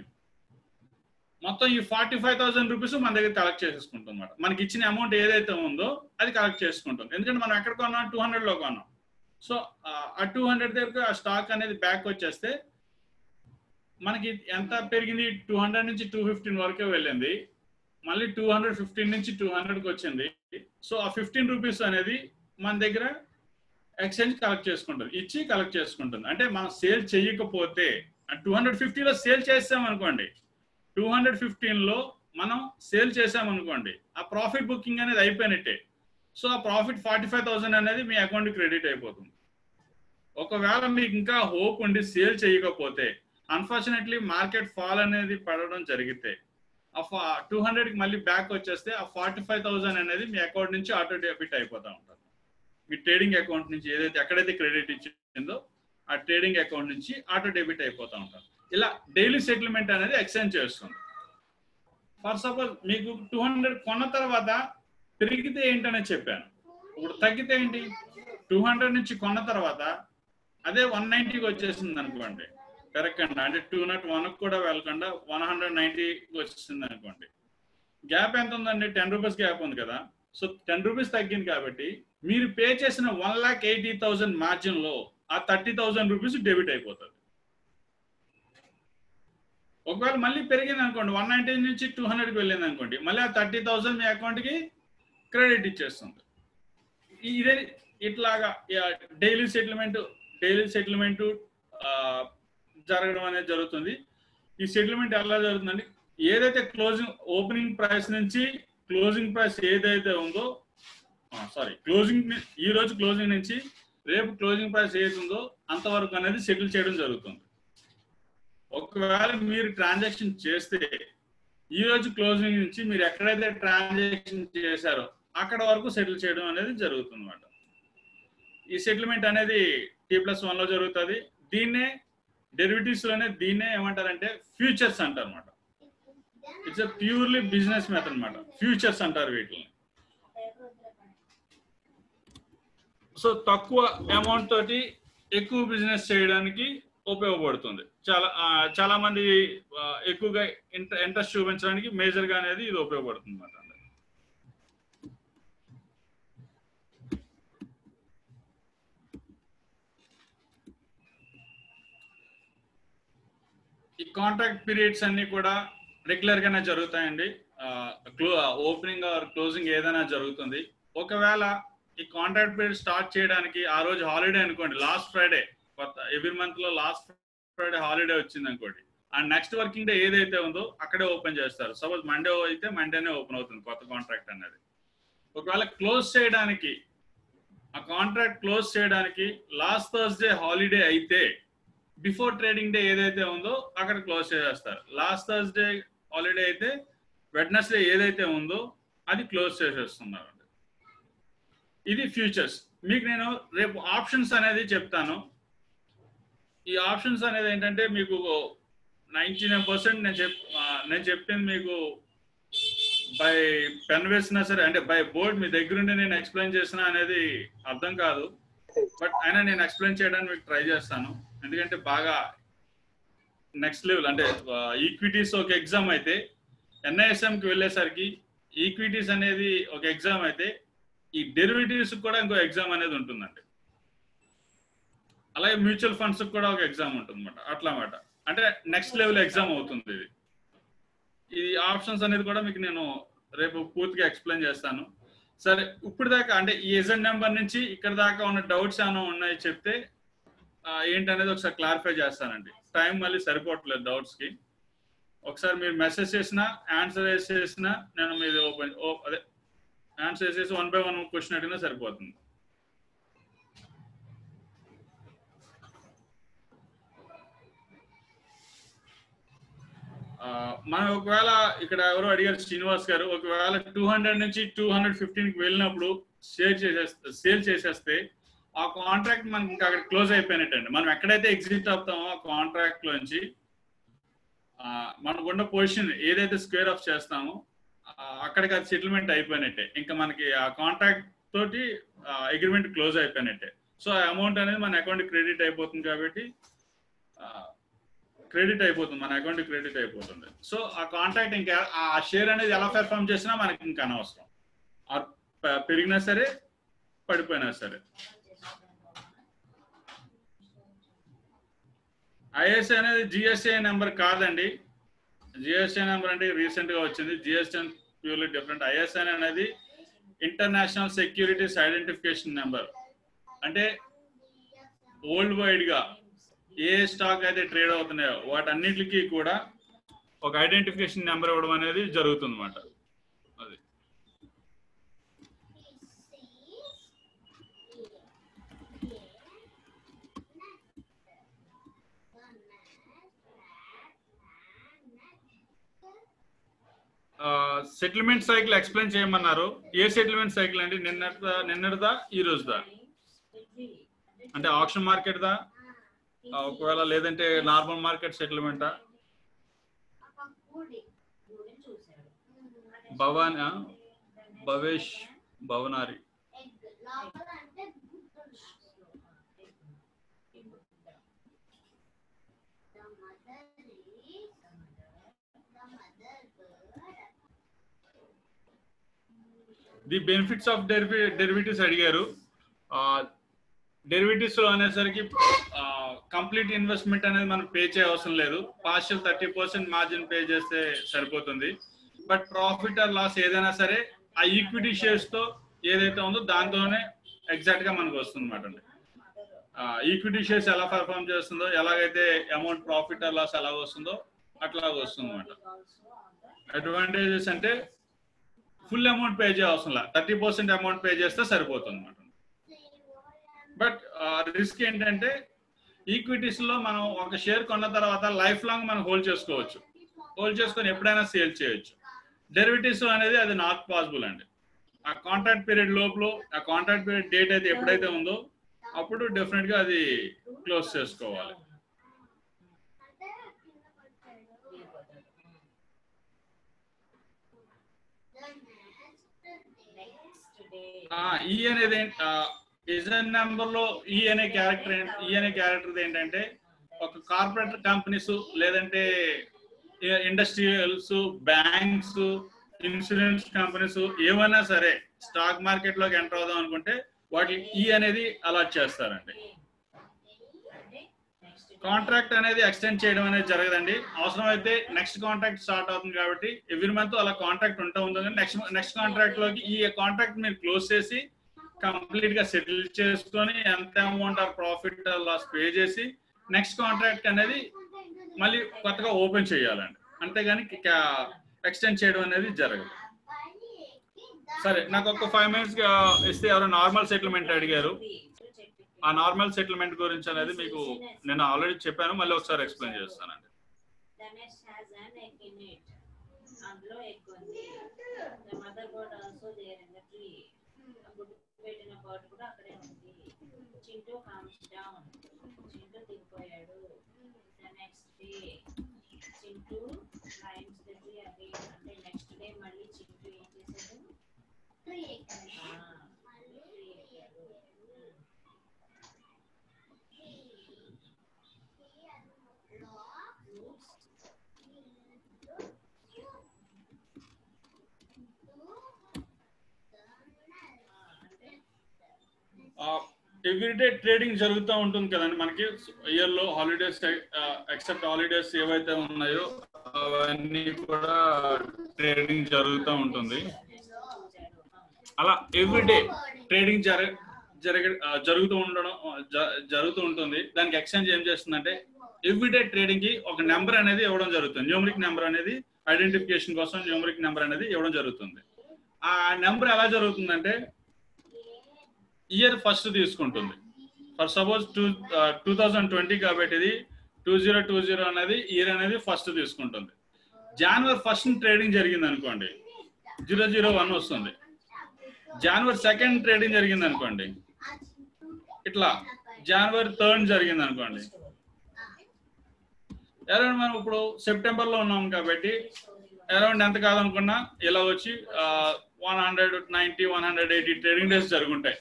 మొత్తం ఈ 45,000 రూపీస్ మన దగ్గర కలెక్ట్ చేసేసుకుంటుంది అన్నమాట. మనకి ఇచ్చిన అమౌంట్ ఏదైతే ఉందో అది కలెక్ట్ చేసుకుంటుంది. ఎందుకంటే మనం ఎక్కడ కొన్నాం? 200లో కొన్నాం. సో ఆ 200 దగ్గరకు ఆ స్టాక్ అనేది బ్యాక్ వచ్చేస్తే మనకి ఎంత పెరిగింది? 200 నుంచి 215 వరకే వెళ్ళింది. మళ్ళీ 215 నుంచి 200కి వచ్చింది. సో ఆ 15 రూపీస్ అనేది మన దగ్గర ఎక్స్చేంజ్ కలెక్ట్ చేసుకుంటుంది, ఇచ్చి కలెక్ట్ చేసుకుంటుంది. అంటే మనం సేల్ చేయకపోతే 250లో సేల్ చేసామనుకోండి, 215లో మనం సేల్ చేసామనుకోండి, ఆ ప్రాఫిట్ బుకింగ్ అనేది అయిపోయినట్టే. సో ఆ ప్రాఫిట్ 45,000 అనేది మీ అకౌంట్ క్రెడిట్ అయిపోతుంది. ఒకవేళ మీకు ఇంకా హోప్ ఉండి సేల్ చేయకపోతే, అన్ఫార్చునేట్లీ మార్కెట్ ఫాల్ అనేది పడడం జరిగితే, ఆ 200కి మళ్ళీ బ్యాక్ వచ్చేస్తే ఆ 45,000 అనేది మీ అకౌంట్ నుంచి ఆటో డెబిట్ అయిపోతూ ఉంటుంది. మీ ట్రేడింగ్ అకౌంట్ నుంచి ఏదైతే ఎక్కడైతే క్రెడిట్ ఇచ్చిందో ఆ ట్రేడింగ్ అకౌంట్ నుంచి ఆటో డెబిట్ అయిపోతూ ఉంటుంది. ఇలా డైలీ సెటిల్మెంట్ అనేది ఎక్స్చేంజ్ చేస్తుంది. ఫర్ సపోజ్ మీకు 200 కొన్న తర్వాత పెరిగితే ఏంటనేది చెప్పాను. ఇప్పుడు తగ్గితే ఏంటి? 200 నుంచి కొన్న తర్వాత అదే 190కి వచ్చేసింది అనుకోండి, పెరగకుండా, అంటే 201కి కూడా వెళ్ళకుండా 190కి వచ్చేసింది అనుకోండి. గ్యాప్ ఎంత ఉందండి? 10 రూపీస్ గ్యాప్ ఉంది కదా. సో 10 రూపీస్ తగ్గింది కాబట్టి మీరు పే చేసిన 1,80,000 మార్జిన్ లో ఆ 30,000 రూపీస్ డెబిట్ అయిపోతుంది. ఒకవేళ మళ్ళీ పెరిగింది అనుకోండి, 190 నుంచి 200కి వెళ్ళింది అనుకోండి, మళ్ళీ ఆ 30,000 మీ అకౌంట్కి క్రెడిట్ ఇచ్చేస్తుంది. ఇదే ఇట్లాగా డైలీ సెటిల్మెంట్ డైలీ సెటిల్మెంట్ జరగడం అనేది జరుగుతుంది. ఈ సెటిల్మెంట్ ఎలా జరుగుతుందండి, ఏదైతే క్లోజింగ్ ఓపెనింగ్ ప్రైస్ నుంచి క్లోజింగ్ ప్రైస్ ఏదైతే ఉందో క్లోజింగ్ ఈ రోజు క్లోజింగ్ నుంచి రేపు క్లోజింగ్ ప్రైస్ ఏదైతే ఉందో అంతవరకు అనేది సెటిల్ చేయడం జరుగుతుంది. ఒకవేళ మీరు ట్రాన్సాక్షన్ చేస్తే ఈ రోజు క్లోజింగ్ నుంచి మీరు ఎక్కడైతే ట్రాన్సాక్షన్ చేశారో అక్కడ వరకు సెటిల్ చేయడం అనేది జరుగుతుంది అన్నమాట. ఈ సెటిల్మెంట్ అనేది T+1 లో జరుగుతుంది. దీన్నే డెరివేటివ్స్ లోనే దీన్నే ఏమంటారంటే ఫ్యూచర్స్ అంటారు అనమాట. It's a purely business method అనమాట. ఫ్యూచర్స్ అంటారు వీటిని. సో తక్కువ అమౌంట్ తోటి ఎక్కువ బిజినెస్ చేయడానికి ఉపయోగపడుతుంది. చాలా మంది ఎక్కువగా ఇంట్రెస్ట్ చూపించడానికి మేజర్ గా అనేది ఇది ఉపయోగపడుతుంది అన్నమాట. ఈ కాంట్రాక్ట్ పీరియడ్స్ అన్ని కూడా రెగ్యులర్ గానే జరుగుతాయండి. ఓపెనింగ్ ఆర్ క్లోజింగ్ ఏదైనా జరుగుతుంది. ఒకవేళ ఈ కాంట్రాక్ట్ పీరియడ్ స్టార్ట్ చేయడానికి ఆ రోజు హాలిడే అనుకోండి, లాస్ట్ ఫ్రైడే, ఎవ్రీ మంత్ లో లాస్ట్ ఫ్రైడే హాలిడే వచ్చింది అనుకోండి, అండ్ నెక్స్ట్ వర్కింగ్ డే ఏదైతే ఉందో అక్కడే ఓపెన్ చేస్తారు. సపోజ్ మండే అయితే మండేనే ఓపెన్ అవుతుంది కొత్త కాంట్రాక్ట్ అనేది. ఒకవేళ క్లోజ్ చేయడానికి ఆ కాంట్రాక్ట్ క్లోజ్ చేయడానికి లాస్ట్ థర్స్డే హాలిడే అయితే బిఫోర్ ట్రేడింగ్ డే ఏదైతే ఉందో అక్కడ క్లోజ్ చేసేస్తారు. లాస్ట్ థర్స్డే హాలిడే అయితే వెడ్నెస్డే ఏదైతే ఉందో అది క్లోజ్ చేసేస్తున్నారు. ఇది ఫ్యూచర్స్. మీకు నేను రేపు ఆప్షన్స్ అనేది చెప్తాను. ఈ ఆప్షన్స్ అనేది ఏంటంటే మీకు 99% నేను చెప్పింది మీకు బై పెన్ వేసినా సరే, అంటే బై బోర్డ్ మీ దగ్గరుండి నేను ఎక్స్ప్లెయిన్ చేసినా అనేది అర్థం కాదు. బట్ అయినా నేను ఎక్స్ప్లెయిన్ చేయడానికి మీకు ట్రై చేస్తాను. ఎందుకంటే బాగా నెక్స్ట్ లెవెల్, అంటే ఈక్విటీస్ ఒక ఎగ్జామ్ అయితే NISMకి వెళ్ళేసరికి ఈక్విటీస్ అనేది ఒక ఎగ్జామ్ అయితే ఈ డెరివేటివ్స్ కూడా ఇంకో ఎగ్జామ్ అనేది ఉంటుందండి. అలాగే మ్యూచువల్ ఫండ్స్ కూడా ఒక ఎగ్జామ్ ఉంటుంది అన్నమాట. అట్లా అన్నమాట. అంటే నెక్స్ట్ లెవెల్ ఎగ్జామ్ అవుతుంది ఇది. ఈ ఆప్షన్స్ అనేది కూడా మీకు నేను రేపు పూర్తిగా ఎక్స్ప్లెయిన్ చేస్తాను. సరే, ఇప్పుడు దాకా అంటే ఈ ఏజెంట్ నెంబర్ నుంచి ఇక్కడ దాకా ఉన్న డౌట్స్ ఏమైనా ఉన్నాయి చెప్తే ఏంటనేది ఒకసారి క్లారిఫై చేస్తానండి. టైం మళ్ళీ సరిపోవట్లేదు డౌట్స్కి. ఒకసారి మీరు మెసేజ్ చేసినా ఆన్సర్ చేసినా నేను మీది అదే ఆన్సర్ చేసి 1 by 1 క్వశ్చన్ అడిగినా సరిపోతుంది. మనం ఒకవేళ ఇక్కడ ఎవరో అడిగారు శ్రీనివాస్ గారు, ఒకవేళ 200 నుంచి 215కి వెళ్ళినప్పుడు సేల్ చేసేస్తే ఆ కాంట్రాక్ట్ మనకి ఇంకా అక్కడ క్లోజ్ అయిపోయినట్టండి. మనం ఎక్కడైతే ఎగ్జిట్ అవుతామో ఆ కాంట్రాక్ట్ లోంచి మనకున్న పొజిషన్ ఏదైతే స్క్వేర్ ఆఫ్ చేస్తామో అక్కడికి అది సెటిల్మెంట్ అయిపోయినట్టే. ఇంకా మనకి ఆ కాంట్రాక్ట్ తోటి అగ్రిమెంట్ క్లోజ్ అయిపోయినట్టే. సో ఆ అమౌంట్ అనేది మన అకౌంట్ క్రెడిట్ అయిపోతుంది కాబట్టి మన అకౌంట్ క్రెడిట్ అయిపోతుంది. సో ఆ కాంట్రాక్ట్ ఇంకా ఆ షేర్ అనేది ఎలా పెర్ఫామ్ చేసినా మనకి ఇంకా అనవసరం. పెరిగినా సరే పడిపోయినా సరే. ISI అనేది GSI నెంబర్ కాదండి. GSI నెంబర్ అంటే రీసెంట్ గా వచ్చింది. GSI purely different. ISI అనేది ఇంటర్నేషనల్ సెక్యూరిటీస్ ఐడెంటిఫికేషన్ నెంబర్. అంటే వరల్డ్ వైడ్ గా ఏ స్టాక్ అయితే ట్రేడ్ అవుతున్నాయో వాటన్నిటికీ కూడా ఒక ఐడెంటిఫికేషన్ నెంబర్ ఇవ్వడం అనేది జరుగుతుంది అన్నమాట. అది సెటిల్మెంట్ సైకిల్ ఎక్స్ప్లెయిన్ చేయమన్నారు. ఏ సెటిల్మెంట్ సైకిల్ అండి? నిన్నటిదా ఈ రోజుదా? అంటే ఆప్షన్ మార్కెట్ దా, ఒకవేళ లేదంటే నార్మల్ మార్కెట్ సెటిల్మెంటా? భవనారి ది బెనిఫిట్స్ ఆఫ్ డెరివేటివ్స్ అడిగారు. డెరివేటివ్స్ లో అనేసరికి కంప్లీట్ ఇన్వెస్ట్మెంట్ అనేది మనం పే చేయవసరం లేదు. పార్షియల్ 30% మార్జిన్ పే చేస్తే సరిపోతుంది. బట్ ప్రాఫిట్ ఆర్ లాస్ ఏదైనా సరే ఆ ఈక్విటీ షేర్స్ తో ఏదైతే ఉందో దాంతోనే ఎగ్జాక్ట్ గా మనకు వస్తుంది అన్నమాట అండి. ఈక్విటీ షేర్స్ ఎలా పర్ఫామ్ చేస్తుందో, ఎలాగైతే అమౌంట్ ప్రాఫిట్ ఆర్ లాస్ ఎలా వస్తుందో అట్లా వస్తుంది అనమాట. అడ్వాంటేజెస్ అంటే ఫుల్ అమౌంట్ పే చేయవసరం లేదు, 30% అమౌంట్ పే చేస్తే సరిపోతుంది అనమాట. బట్ రిస్క్ ఏంటంటే ఈక్విటీస్ లో మనం ఒక షేర్ కొన్న తర్వాత లైఫ్ లాంగ్ మనం హోల్డ్ చేసుకోవచ్చు, హోల్డ్ చేసుకొని ఎప్పుడైనా సేల్ చేయొచ్చు. డెరివేటివ్స్ అనేది అది నాట్ పాసిబుల్ అండి. ఆ కాంట్రాక్ట్ పీరియడ్ లోపల, ఆ కాంట్రాక్ట్ పీరియడ్ డేట్ అయితే ఎప్పుడైతే ఉందో అప్పుడు డెఫినెట్ గా అది క్లోజ్ చేసుకోవాలి. ఈ అనేది ఇజన్ నెంబర్ లో ఈ అనే క్యారెక్టర్ ఏంటంటే ఒక కార్పొరేట్ కంపెనీస్ లేదంటే ఇండస్ట్రియల్స్, బ్యాంక్స్, ఇన్సూరెన్స్ కంపెనీస్ ఏమైనా సరే స్టాక్ మార్కెట్ లోకి ఎంటర్ అవుదాం అనుకుంటే వాటి ఈ అనేది అలాట్ చేస్తారండి. కాంట్రాక్ట్ అనేది ఎక్స్టెండ్ చేయడం అనేది జరగదండి. అవసరమైతే నెక్స్ట్ కాంట్రాక్ట్ స్టార్ట్ అవుతుంది కాబట్టి ఎవ్రీ మంత్ అలా కాంట్రాక్ట్ ఉంటుంది. నెక్స్ట్ కాంట్రాక్ట్ లోకి ఈ కాంట్రాక్ట్ మీరు క్లోజ్ చేసి కంప్లీట్ గా సెటిల్ చేసుకొని ఎంత amount or profit loss pay చేసి నెక్స్ట్ కాంట్రాక్ట్ అనేది మళ్ళీ కొత్తగా ఓపెన్ చేయాలండి. అంతేగాని ఎక్స్టెండ్ చేయడం అనేది జరగదు. సరే, నాకు ఒక 5 minutes ఇస్తే ఎవరో నార్మల్ సెటిల్మెంట్ అడిగారు. ఆ నార్మల్ సెటిల్మెంట్ గురించి అనేది మీకు నేను ఆల్రెడీ చెప్పాను, మళ్ళీ ఒకసారి ఎక్స్ప్లెయిన్ చేస్తానండి. ఎవ్రీడే ట్రేడింగ్ జరుగుతూ ఉంటుంది కదండి మనకి. ఇయర్ లో హాలిడేస్ ఎక్సెప్ట్ హాలిడేస్ ఏవైతే ఉన్నాయో అవన్నీ కూడా ట్రేడింగ్ జరుగుతూ ఉంటుంది. అలా ఎవ్రీడే ట్రేడింగ్ జరుగుతూ ఉంటుంది. దానికి ఎక్స్చేంజ్ ఏం చేస్తుందంటే ఎవ్రీడే ట్రేడింగ్ కి ఒక నెంబర్ అనేది ఇవ్వడం జరుగుతుంది. న్యూమరిక్ నెంబర్ అనేది ఐడెంటిఫికేషన్ కోసం న్యూమరిక్ నెంబర్ అనేది ఇవ్వడం జరుగుతుంది. ఆ నెంబర్ ఎలా జరుగుతుందంటే ఇయర్ ఫస్ట్ తీసుకుంటుంది. ఫర్ సపోజ్ 2020 కాబట్టి ఇది 2020 అనేది ఇయర్ అనేది ఫస్ట్ తీసుకుంటుంది. జనవరి 1 ట్రేడింగ్ జరిగింది అనుకోండి 001 వస్తుంది. జనవరి 2 ట్రేడింగ్ జరిగింది అనుకోండి, ఇట్లా జనవరి 3 జరిగింది అనుకోండి. అరౌండ్ మనం ఇప్పుడు సెప్టెంబర్ లో ఉన్నాం కాబట్టి అరౌండ్ ఎంత కాదనుకున్నా ఇలా వచ్చి 190, 180 ట్రేడింగ్ డేస్ జరుగుంటాయి.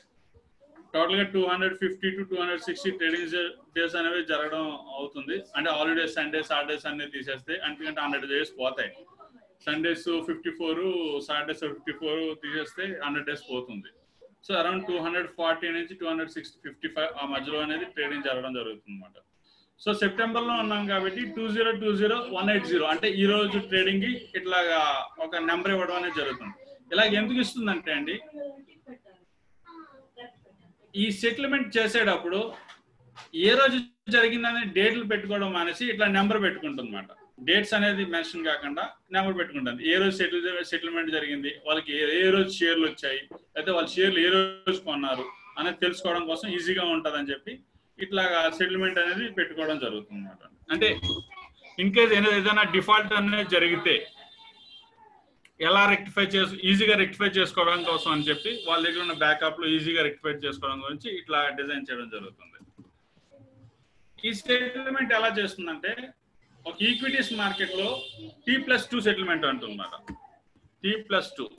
టోటల్ గా 250 to 260 ట్రేడింగ్ డేస్ అనేవి జరగడం అవుతుంది. అంటే హాలిడేస్, సండేస్, సాటర్డేస్ అన్ని తీసేస్తే ఎందుకంటే 100 days పోతాయి. సండేస్ 54, సాటర్డేస్ 54 తీసేస్తే 100 days పోతుంది. సో అరౌండ్ 240 నుంచి 260, 55 ఆ మధ్యలో అనేది ట్రేడింగ్ జరగడం జరుగుతుంది అన్నమాట. సో సెప్టెంబర్ లో ఉన్నాం కాబట్టి 2020-180 అంటే ఈ రోజు ట్రేడింగ్ కి ఇట్లాగా ఒక నెంబర్ ఇవ్వడం అనేది జరుగుతుంది. ఇలాగ ఎందుకు ఇస్తుందంటే అండి, ఈ సెటిల్మెంట్ చేసేటప్పుడు ఏ రోజు జరిగిందని డేట్లు పెట్టుకోవడం మానేసి ఇట్లా నెంబర్ పెట్టుకుంటుంది అన్నమాట. డేట్స్ అనేది మెన్షన్ కాకుండా నెంబర్ పెట్టుకుంటుంది. ఏ రోజు సెటిల్మెంట్ జరిగింది, వాళ్ళకి ఏ రోజు షేర్లు వచ్చాయి, అయితే వాళ్ళ షేర్లు ఏ రోజు కొన్నారు అనేది తెలుసుకోవడం కోసం ఈజీగా ఉంటుంది అని చెప్పి ఇట్లాగా సెటిల్మెంట్ అనేది పెట్టుకోవడం జరుగుతుంది అన్నమాట. అంటే ఇన్ కేస్ ఏదైనా డిఫాల్ట్ అనేది జరిగితే ఎలా ఈజీగా రెక్టిఫై చేసుకోవడం కోసం అని చెప్పి వాళ్ళ దగ్గర ఉన్న బ్యాకప్ లో ఈజీగా రెక్టిఫై చేసుకోవడం గురించి ఇట్లా డిజైన్ చేయడం జరుగుతుంది. ఈ సెటిల్మెంట్ ఎలా చేస్తుందంటే ఒక ఈక్విటీస్ మార్కెట్ లో T+2 సెటిల్మెంట్ అంటున్నమాట. T+2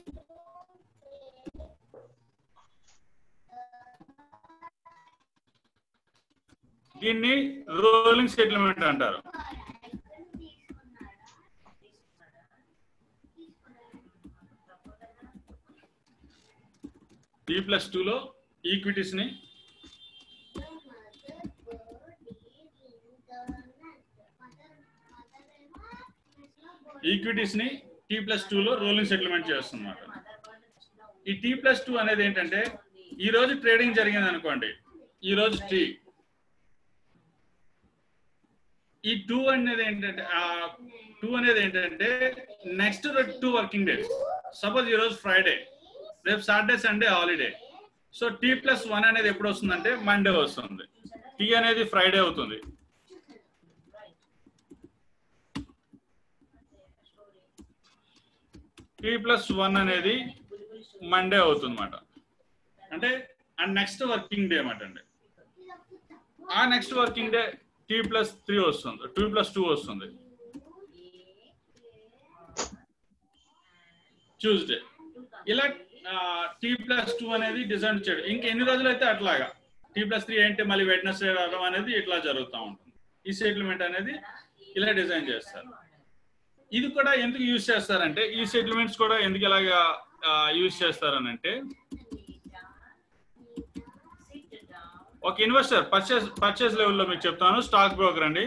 దీన్ని రోలింగ్ సెటిల్మెంట్ అంటారు. T+2 లో ఈక్విటీస్ ని T+2 లో రోలింగ్ సెటిల్మెంట్ చేస్తున్నారు. ఈ T+2 అనేది ఏంటంటే ఈ రోజు ట్రేడింగ్ జరిగింది అనుకోండి, ఈ రోజు T ఈ 2 అనేది ఏంటంటే నెక్స్ట్ 2 వర్కింగ్ డేస్. సపోజ్ ఈరోజు ఫ్రైడే, రేపు Saturday Sunday holiday. So T+1 అనేది ఎప్పుడు వస్తుందంటే మండే వస్తుంది. టీ అనేది ఫ్రైడే అవుతుంది. T+1 అనేది మండే అవుతుంది అన్నమాట. అంటే ఆ నెక్స్ట్ వర్కింగ్ డే అన్నమాట అండి. ఆ నెక్స్ట్ వర్కింగ్ డే T+3 వస్తుంది, T+2 వస్తుంది, ట్యూస్డే. ఇలా T+2 అనేది డిజైన్ చేయడం. ఇంకా ఎన్ని రోజులు అయితే అట్లాగా. T+3 ఏంటి మళ్ళీ వెడ్నెస్డే రావడం అనేది ఇట్లా జరుగుతూ ఉంటుంది. ఈ సెటిల్మెంట్ అనేది ఇలా డిజైన్ చేస్తారు. ఇది కూడా ఎందుకు యూజ్ చేస్తారంటే, ఈ సెటిల్మెంట్స్ కూడా ఎందుకు ఇలాగా యూజ్ చేస్తారనంటే, ఒక ఇన్వెస్టర్ పర్చేస్ లెవెల్లో మీకు చెప్తాను. స్టాక్ బ్రోకర్ అండి.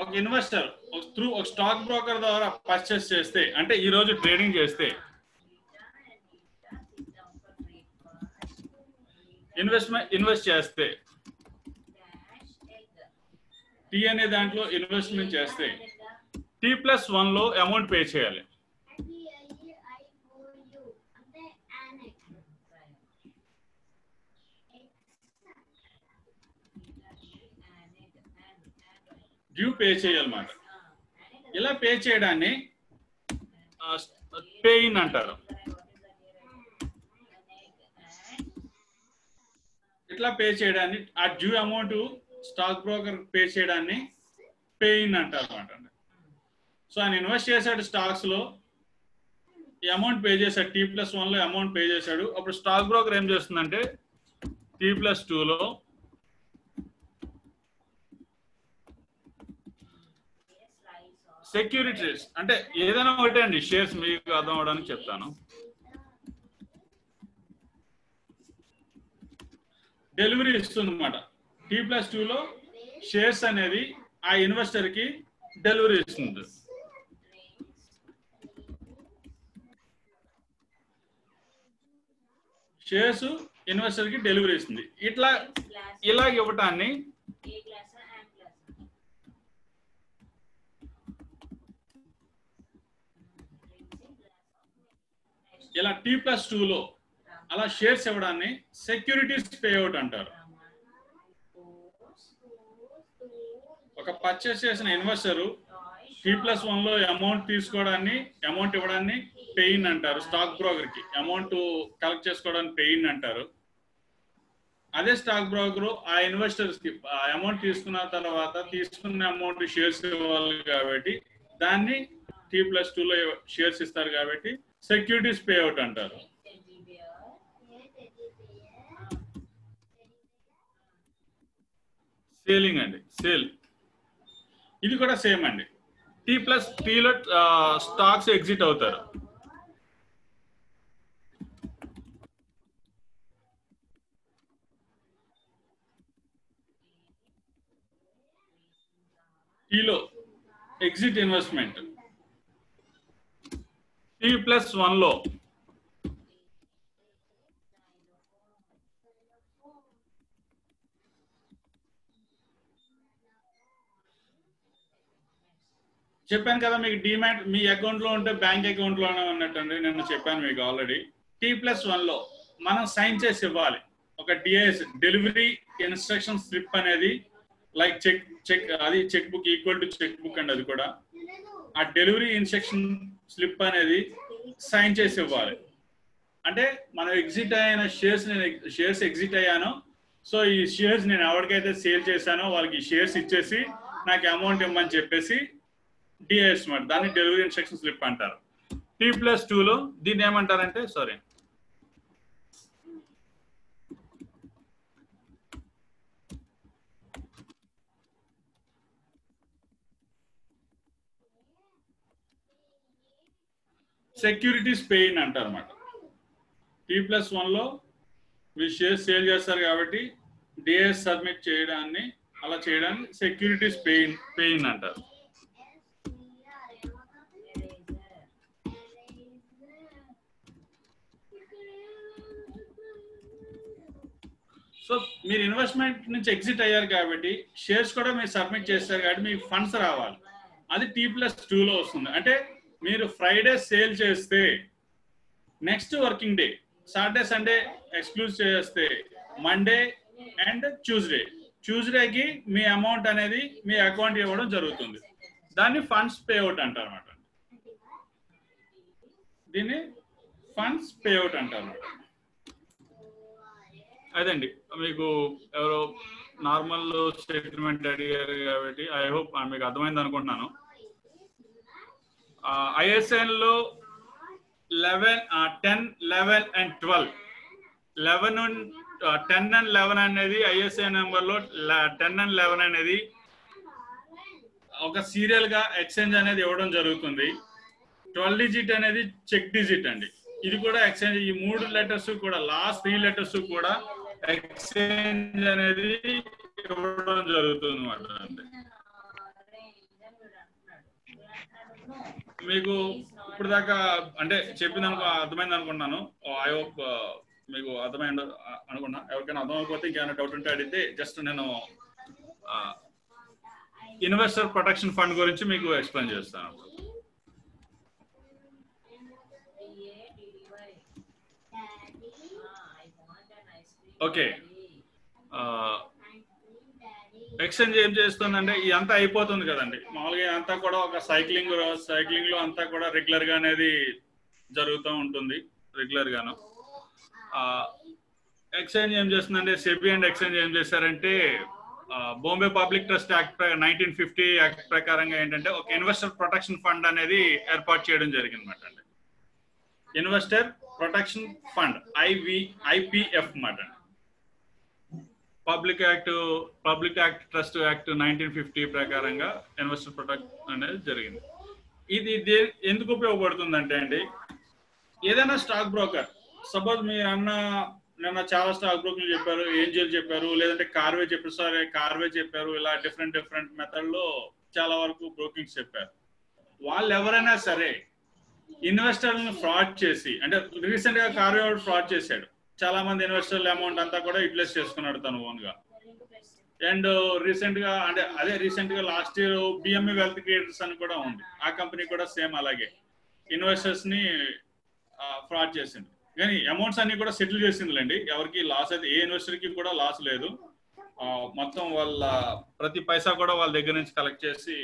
ఒక ఇన్వెస్టర్ ఒక స్టాక్ బ్రోకర్ ద్వారా పర్చేస్ చేస్తే, అంటే ఈ రోజు ట్రేడింగ్ చేస్తే, ఇన్వెస్ట్ చేస్తే, టీ అనే దాంట్లో ఇన్వెస్ట్మెంట్ చేస్తే T+1 లో అమౌంట్ పే చేయాలి. డ్యూ పే చేయాలన్నమాట. ఇలా పే చేయడాన్ని పే ఇన్ అంటారు. ఇట్లా పే చేయడాన్ని, ఆ due amount stock broker pay చేయడాన్ని పే ఇన్ అంటారు అన్నమాట. సో ఆయన ఇన్వెస్ట్ చేశాడు స్టాక్స్ లో, ఈ అమౌంట్ పే చేశాడు. T+1 లో అమౌంట్ పే చేశాడు. అప్పుడు స్టాక్ బ్రోకర్ ఏం చేస్తుందంటే T+2 లో సెక్యూరిటీస్, అంటే ఏదైనా ఒకటే అండి, షేర్స్ మీకు అర్థం అవడానికి చెప్తాను. డెలివరీ ఇస్తుంది అన్నమాట. T+2 లో షేర్స్ అనేది ఆ ఇన్వెస్టర్ కి డెలివరీ ఇస్తుంది. షేర్స్ ఇన్వెస్టర్ కి డెలివరీ ఇస్తుంది. ఇలా ఇవ్వటాన్ని ఇలా T+2 లో అలా షేర్స్ ఇవ్వడాన్ని సెక్యూరిటీస్ పేఅవుట్ అంటారు. ఒక పర్చేస్ చేసిన ఇన్వెస్టర్ T+1 లో అమౌంట్ తీసుకోవడాన్ని, అమౌంట్ ఇవ్వడాన్ని పే ఇన్ అంటారు. స్టాక్ బ్రోకర్ కి అమౌంట్ కలెక్ట్ చేసుకోవడానికి పే ఇన్ అంటారు. అదే స్టాక్ బ్రోకర్ ఆ ఇన్వెస్టర్స్ కి అమౌంట్ తీసుకున్న తర్వాత తీసుకున్న అమౌంట్ షేర్స్ ఇవ్వాలి కాబట్టి దాన్ని T+2 లో షేర్స్ ఇస్తారు కాబట్టి సెక్యూరిటీస్ పేఅవుట్ అంటారు. సేలింగ్ అండి, సేల్. ఇది కూడా సేమ్ అండి. T+3 లో స్టాక్స్ ఎగ్జిట్ అవుతారు. T లో ఎగ్జిట్ ఇన్వెస్ట్మెంట్. T+1 లో చెప్పాను కదా మీకు, డిమాట్ మీ అకౌంట్ లో ఉంటే బ్యాంక్ అకౌంట్ లోనే ఉన్నట్టండి. నేను చెప్పాను మీకు ఆల్రెడీ. T+1 లో మనం సైన్ చేసి ఇవ్వాలి. ఒక డిఐఎస్, డెలివరీ ఇన్స్ట్రక్షన్ స్లిప్ అనేది, లైక్ అది cheque book equal to cheque book అండి. అది కూడా ఆ డెలివరీ ఇన్స్ట్రక్షన్ స్లిప్ అనేది సైన్ చేసి ఇవ్వాలి. అంటే మనం ఎగ్జిట్ అయిన షేర్స్ ఎగ్జిట్ అయ్యాను, సో ఈ షేర్స్ నేను ఎవరికైతే సేల్ చేశానో వాళ్ళకి షేర్స్ ఇచ్చేసి నాకు అమౌంట్ ఇవ్వమని చెప్పేసి డిఐఎస్ మాట, దాన్ని డెలివరీ ఇన్స్ట్రక్షన్ స్లిప్ అంటారు. T+2 లో దీన్ని ఏమంటారంటే, సారీ, సెక్యూరిటీస్ పే ఇన్ అంటారు అన్నమాట. T+1 లో మీరు షేర్స్ సేల్ చేస్తారు కాబట్టి డిఐఎస్ సబ్మిట్ చేయడాన్ని, అలా చేయడాన్ని సెక్యూరిటీస్ పే ఇన్ అంటారు. సో మీరు ఇన్వెస్ట్మెంట్ నుంచి ఎగ్జిట్ అయ్యారు కాబట్టి షేర్స్ కూడా మీరు సబ్మిట్ చేస్తారు కాబట్టి మీకు ఫండ్స్ రావాలి. అది T+2లో వస్తుంది. అంటే మీరు ఫ్రైడే సేల్ చేస్తే next working day, Saturday Sunday exclude చేస్తే మండే అండ్ ట్యూస్డేకి మీ అమౌంట్ అనేది మీ అకౌంట్ ఇవ్వడం జరుగుతుంది. దాన్ని ఫండ్స్ పేఅవుట్ అంటారు అన్నమాట. దీన్ని ఫండ్స్ పేఅవుట్ అంటారు. అదండి మీకు ఎవరో నార్మల్ స్టేట్మెంట్ అడిగారు కాబట్టి ఐ హోప్ మీకు అర్థమైంది అనుకుంటున్నాను. ISIN లో 10, 11 and 12, 10 and 11 అనేది ISIN నెంబర్లో 10 and 11 అనేది ఒక సీరియల్ గా ఎక్స్చేంజ్ అనేది ఇవ్వడం జరుగుతుంది. 12 డిజిట్ అనేది చెక్ డిజిట్ అండి. ఇది కూడా ఎక్స్చేంజ్, ఈ 3 లెటర్స్ కూడా లాస్ట్ 3 లెటర్స్ కూడా ఎక్స్చేంజ్ అనేది ఇవ్వడం జరుగుతుంది అన్నమాట. అండి మీకు ఇప్పుడు దాకా అంటే చెప్పినందుకు అర్థమైంది అనుకుంటున్నాను. ఐ హోప్ మీకు అర్థమైంది అనుకున్నా. ఎవరికైనా అర్థమైపోతే ఇంకేమైనా డౌట్ ఉంటే అడిగితే జస్ట్ నేను ఇన్వెస్టర్ ప్రొటెక్షన్ ఫండ్ గురించి మీకు ఎక్స్ప్లెయిన్ చేస్తాను. ఓకే, ఎక్స్చేంజ్ ఏం చేస్తుందంటే ఇదంతా అయిపోతుంది కదండి. మామూలుగా అంతా కూడా ఒక సైక్లింగ్ లో అంతా కూడా రెగ్యులర్ గా అనేది జరుగుతూ ఉంటుంది. రెగ్యులర్ గాను ఎక్స్చేంజ్ ఏం చేస్తుందంటే సెబీ అండ్ ఎక్స్చేంజ్ ఏం చేశారంటే Bombay public trust act 1950 act ప్రకారంగా ఏంటంటే ఒక ఇన్వెస్టర్ ప్రొటెక్షన్ ఫండ్ అనేది ఏర్పాటు చేయడం జరిగింది అన్నమాట అండి. ఇన్వెస్టర్ ప్రొటెక్షన్ ఫండ్ IPF అన్నమాట. పబ్లిక్ యాక్ట్ ట్రస్ట్ యాక్ట్ 1950 ప్రకారంగా ఇన్వెస్టర్ ప్రొటెక్ట్ అనేది జరిగింది. ఇది ఎందుకు ఉపయోగపడుతుందంటే అండి, ఏదైనా స్టాక్ బ్రోకర్, సపోజ్ మీరు నిన్న చాలా స్టాక్ బ్రోకర్లు చెప్పారు, ఏంజల్ చెప్పారు, లేదంటే కార్వే చెప్పారు, ఇలా డిఫరెంట్ మెథడ్ లో చాలా వరకు బ్రోకింగ్స్ చెప్పారు. వాళ్ళు ఎవరైనా సరే ఇన్వెస్టర్లను ఫ్రాడ్ చేసి, అంటే రీసెంట్ గా కార్వే ఫ్రాడ్ చేశాడు, చాలా మంది ఇన్వెస్టర్ల అమౌంట్ అంతా కూడా యూటిలైజ్ చేసుకున్నాడు తను ఓన్ గా. అండ్ రీసెంట్ గా last year BME wealth creators అని కూడా ఉంది. ఆ కంపెనీ కూడా సేమ్ అలాగే ఇన్వెస్టర్స్ ని ఫ్రాడ్ చేసింది. కానీ అమౌంట్స్ అన్ని కూడా సెటిల్ చేసిందిలేండి. ఎవరికి లాస్ అయితే, ఏ ఇన్వెస్టర్ కి కూడా లాస్ లేదు. మొత్తం వాళ్ళ ప్రతి పైసా కూడా వాళ్ళ దగ్గర నుంచి కలెక్ట్ చేసి